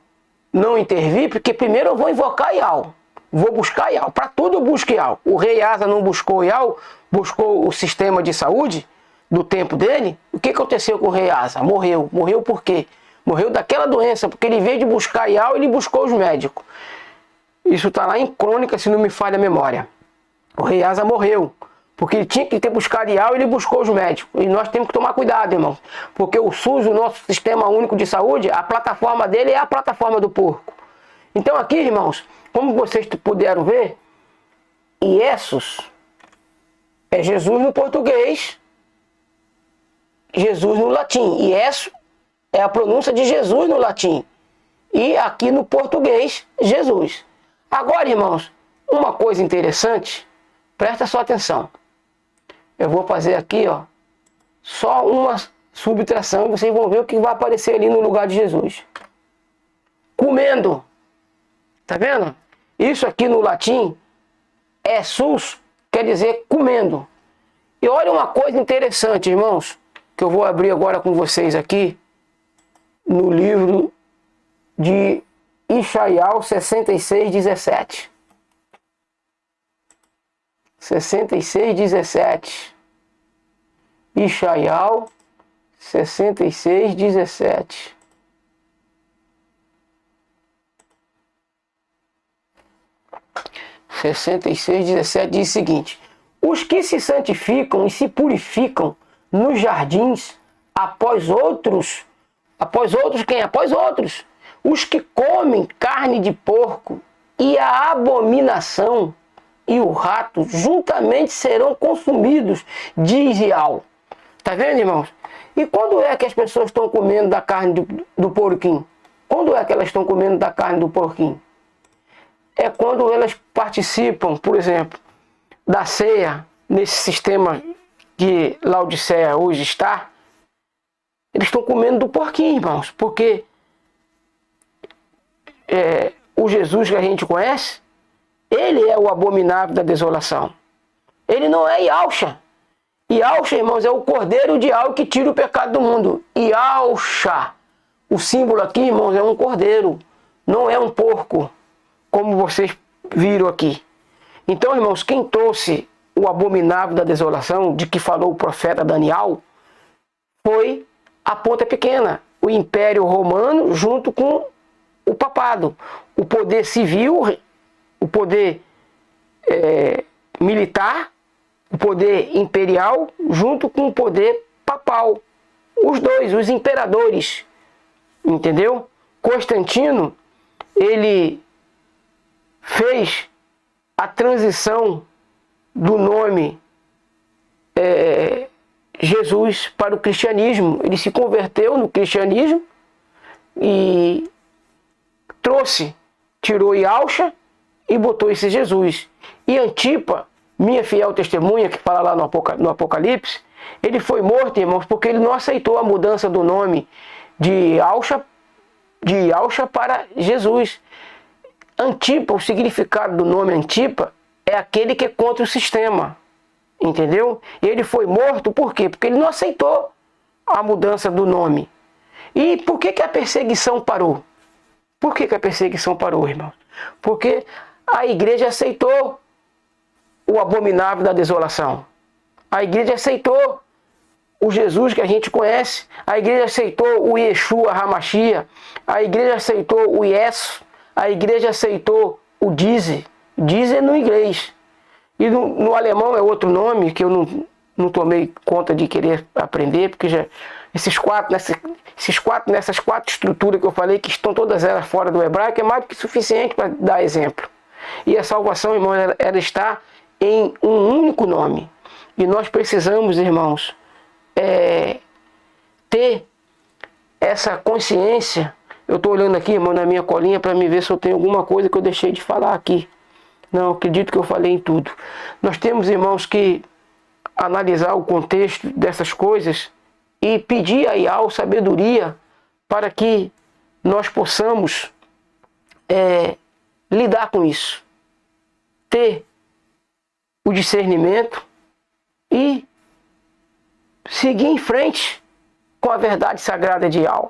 A: não intervir, porque primeiro eu vou invocar Yahweh, vou buscar Yahweh, para tudo eu busco Yahweh. O rei Asa não buscou Yahweh, buscou o sistema de saúde do tempo dele. O que aconteceu com o rei Asa? Morreu. Morreu por quê? Morreu daquela doença, porque ele, em vez de buscar Yahweh, ele buscou os médicos. Isso está lá em Crônica, se não me falha a memória. O rei Asa morreu, porque ele tinha que ter buscado Yahweh e ele buscou os médicos. E nós temos que tomar cuidado, irmão. Porque o SUS, o nosso Sistema Único de Saúde, a plataforma dele é a plataforma do porco. Então aqui, irmãos, como vocês puderam ver, Iesus é Jesus no português, Jesus no latim. Iesus é a pronúncia de Jesus no latim. E aqui no português, Jesus. Agora, irmãos, uma coisa interessante, presta sua atenção. Eu vou fazer aqui, ó, só uma subtração, vocês vão ver o que vai aparecer ali no lugar de Jesus. Comendo. Tá vendo? Isso aqui no latim é sus, quer dizer comendo. E olha uma coisa interessante, irmãos, que eu vou abrir agora com vocês aqui no livro de Ishaial 66:17. 66:17. Ishaial 66:17. Diz o seguinte: os que se santificam e se purificam nos jardins, após outros quem? Após outros, os que comem carne de porco e a abominação e o rato juntamente serão consumidos, diz Yahweh. Tá vendo, irmãos? E quando é que as pessoas estão comendo da carne do porquinho? Quando é que elas estão comendo da carne do porquinho? É quando elas participam, por exemplo, da ceia, nesse sistema que Laodiceia hoje está. Eles estão comendo do porquinho, irmãos, porque o Jesus que a gente conhece, ele é o abominável da desolação. Ele não é Yahshua. Yahshua, irmãos, é o cordeiro de Yahweh que tira o pecado do mundo. Yahshua. O símbolo aqui, irmãos, é um cordeiro, não é um porco, como vocês viram aqui. Então, irmãos, quem trouxe o abominável da desolação, de que falou o profeta Daniel, foi a ponta pequena, o Império Romano junto com o papado. O poder civil, o poder militar, o poder imperial junto com o poder papal. Os dois, os imperadores. Entendeu? Constantino, ele fez a transição do nome Jesus para o cristianismo. Ele se converteu no cristianismo e tirou Yahshua e botou esse Jesus. E Antipa, minha fiel testemunha, que fala lá no Apocalipse, ele foi morto, irmãos, porque ele não aceitou a mudança do nome de Yahshua para Jesus. Antipa, o significado do nome Antipa é aquele que é contra o sistema. Entendeu? E ele foi morto por quê? Porque ele não aceitou a mudança do nome. E por que a perseguição parou? Por que a perseguição parou, irmão? Porque a igreja aceitou o abominável da desolação. A igreja aceitou o Jesus que a gente conhece. A igreja aceitou o Yeshua Hamashia. A igreja aceitou o Yesu. A igreja aceitou o Dize. Dize no inglês. E no alemão é outro nome que eu não tomei conta de querer aprender, porque já nessas quatro estruturas que eu falei, que estão todas elas fora do hebraico, é mais do que suficiente para dar exemplo. E a salvação, irmão, ela está em um único nome. E nós precisamos, irmãos, ter essa consciência. Eu estou olhando aqui, irmão, na minha colinha para me ver se eu tenho alguma coisa que eu deixei de falar aqui. Não, acredito que eu falei em tudo. Nós temos, irmãos, que analisar o contexto dessas coisas e pedir a Yahweh sabedoria para que nós possamos lidar com isso. Ter o discernimento e seguir em frente com a verdade sagrada de Yahweh.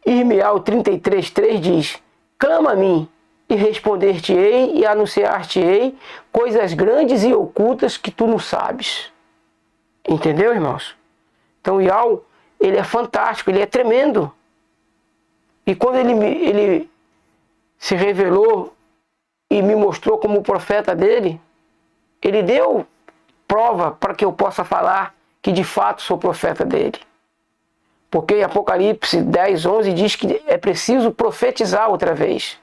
A: Irmial 33:3 diz: clama a mim, e responder-te-ei e anunciar-te-ei coisas grandes e ocultas que tu não sabes. Entendeu, irmãos? Então, Yahweh, ele é fantástico, ele é tremendo. E quando ele se revelou e me mostrou como profeta dele, ele deu prova para que eu possa falar que de fato sou profeta dele. Porque em Apocalipse 10:11 diz que é preciso profetizar outra vez.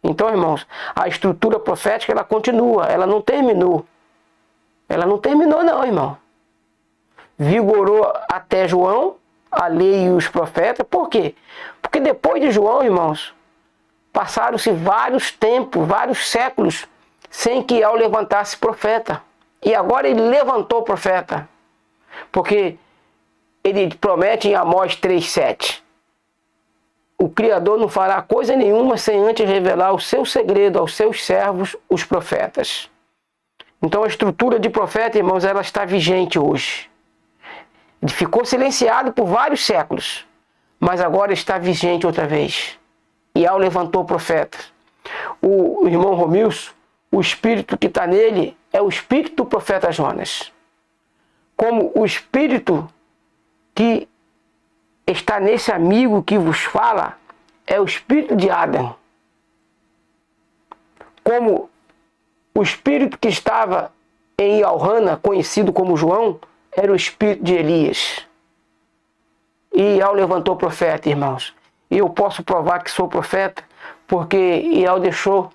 A: Então, irmãos, a estrutura profética ela continua, ela não terminou. Ela não terminou não, irmão. Vigorou até João, a lei e os profetas. Por quê? Porque depois de João, irmãos, passaram-se vários tempos, vários séculos, sem que Yahweh levantasse profeta. E agora ele levantou profeta. Porque ele promete em Amós 3:7. O Criador não fará coisa nenhuma sem antes revelar o seu segredo aos seus servos, os profetas. Então a estrutura de profeta, irmãos, ela está vigente hoje. Ele ficou silenciado por vários séculos, mas agora está vigente outra vez. E Yahweh levantou profetas. O irmão Romilson, o espírito que está nele é o espírito do profeta Jonas. Como o espírito que está nesse amigo que vos fala é o espírito de Adão. Como o espírito que estava em Elrana, conhecido como João, era o espírito de Elias. E Yahweh levantou profeta, irmãos. E eu posso provar que sou profeta, porque Yahweh deixou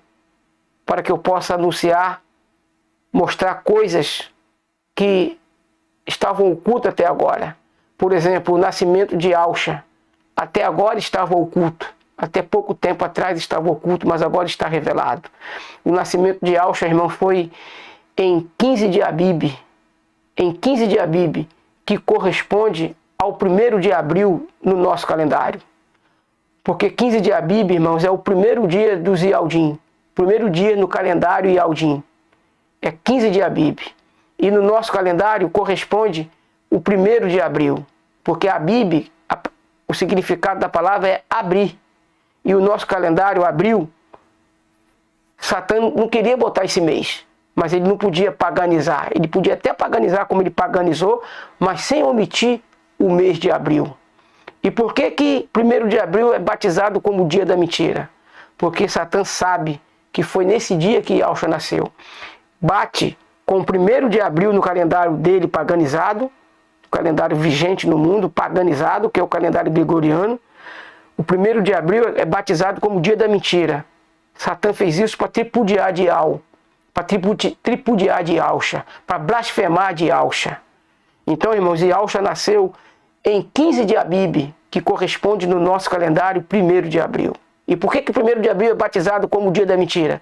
A: para que eu possa anunciar, mostrar coisas que estavam ocultas até agora. Por exemplo, o nascimento de Ausha. Até agora estava oculto. Até pouco tempo atrás estava oculto, mas agora está revelado. O nascimento de Ausha, irmão, foi em 15 de Abib. Em 15 de Abib, que corresponde ao 1º de abril no nosso calendário. Porque 15 de Abib, irmãos, é o primeiro dia dos Yaldim. Primeiro dia no calendário Yaldim. É 15 de Abib. E no nosso calendário corresponde o 1º de abril. Porque Abib, o significado da palavra é abrir. E o nosso calendário, abril, Satã não queria botar esse mês. Mas ele não podia paganizar. Ele podia até paganizar como ele paganizou, mas sem omitir o mês de abril. E por que 1º de abril é batizado como o dia da mentira? Porque Satã sabe que foi nesse dia que Yahushua nasceu. Bate com o 1º de abril no calendário dele paganizado, calendário vigente no mundo, paganizado, que é o calendário gregoriano. O 1º de abril é batizado como o dia da mentira. Satã fez isso para tripudiar de Yahushua, para tripudiar de Yahushua, para blasfemar de Yahushua. Então, irmãos, Yahushua nasceu em 15 de Abib, que corresponde no nosso calendário 1º de abril. E por que o 1º de abril é batizado como o dia da mentira?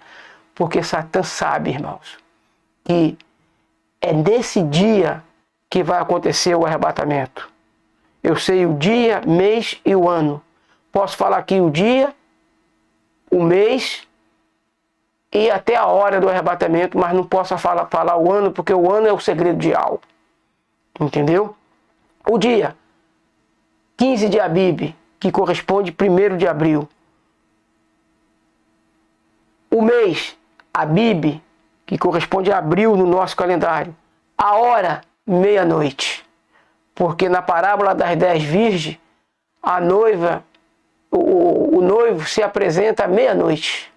A: Porque Satã sabe, irmãos, que é nesse dia que vai acontecer o arrebatamento. Eu sei o dia, mês e o ano. Posso falar aqui o dia, o mês e até a hora do arrebatamento, mas não posso falar o ano, porque o ano é o segredo de Yahweh. Entendeu? O dia, 15 de Abib, que corresponde 1º de abril. O mês, Abib, que corresponde a abril no nosso calendário. A hora, meia-noite. Porque na parábola das 10 virgens, a noiva, o noivo se apresenta à meia-noite.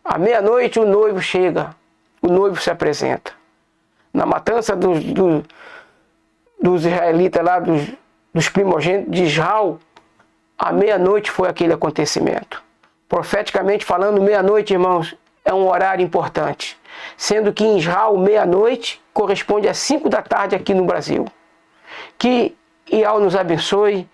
A: À meia-noite o noivo chega, o noivo se apresenta. Na matança dos israelitas lá, dos primogênitos de Israel, à meia-noite foi aquele acontecimento. Profeticamente falando, meia-noite, irmãos, é um horário importante. Sendo que em Israel, meia-noite corresponde às 5 da tarde aqui no Brasil. Que Yahweh nos abençoe,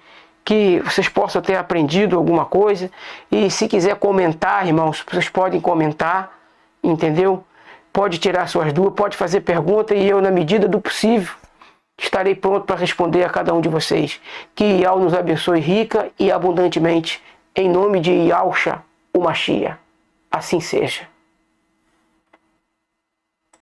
A: que vocês possam ter aprendido alguma coisa. E se quiser comentar, irmãos, vocês podem comentar, entendeu? Pode tirar suas dúvidas, pode fazer pergunta e eu, na medida do possível, estarei pronto para responder a cada um de vocês. Que Yahweh nos abençoe rica e abundantemente, em nome de Yahushua, o Mashiach. Assim seja.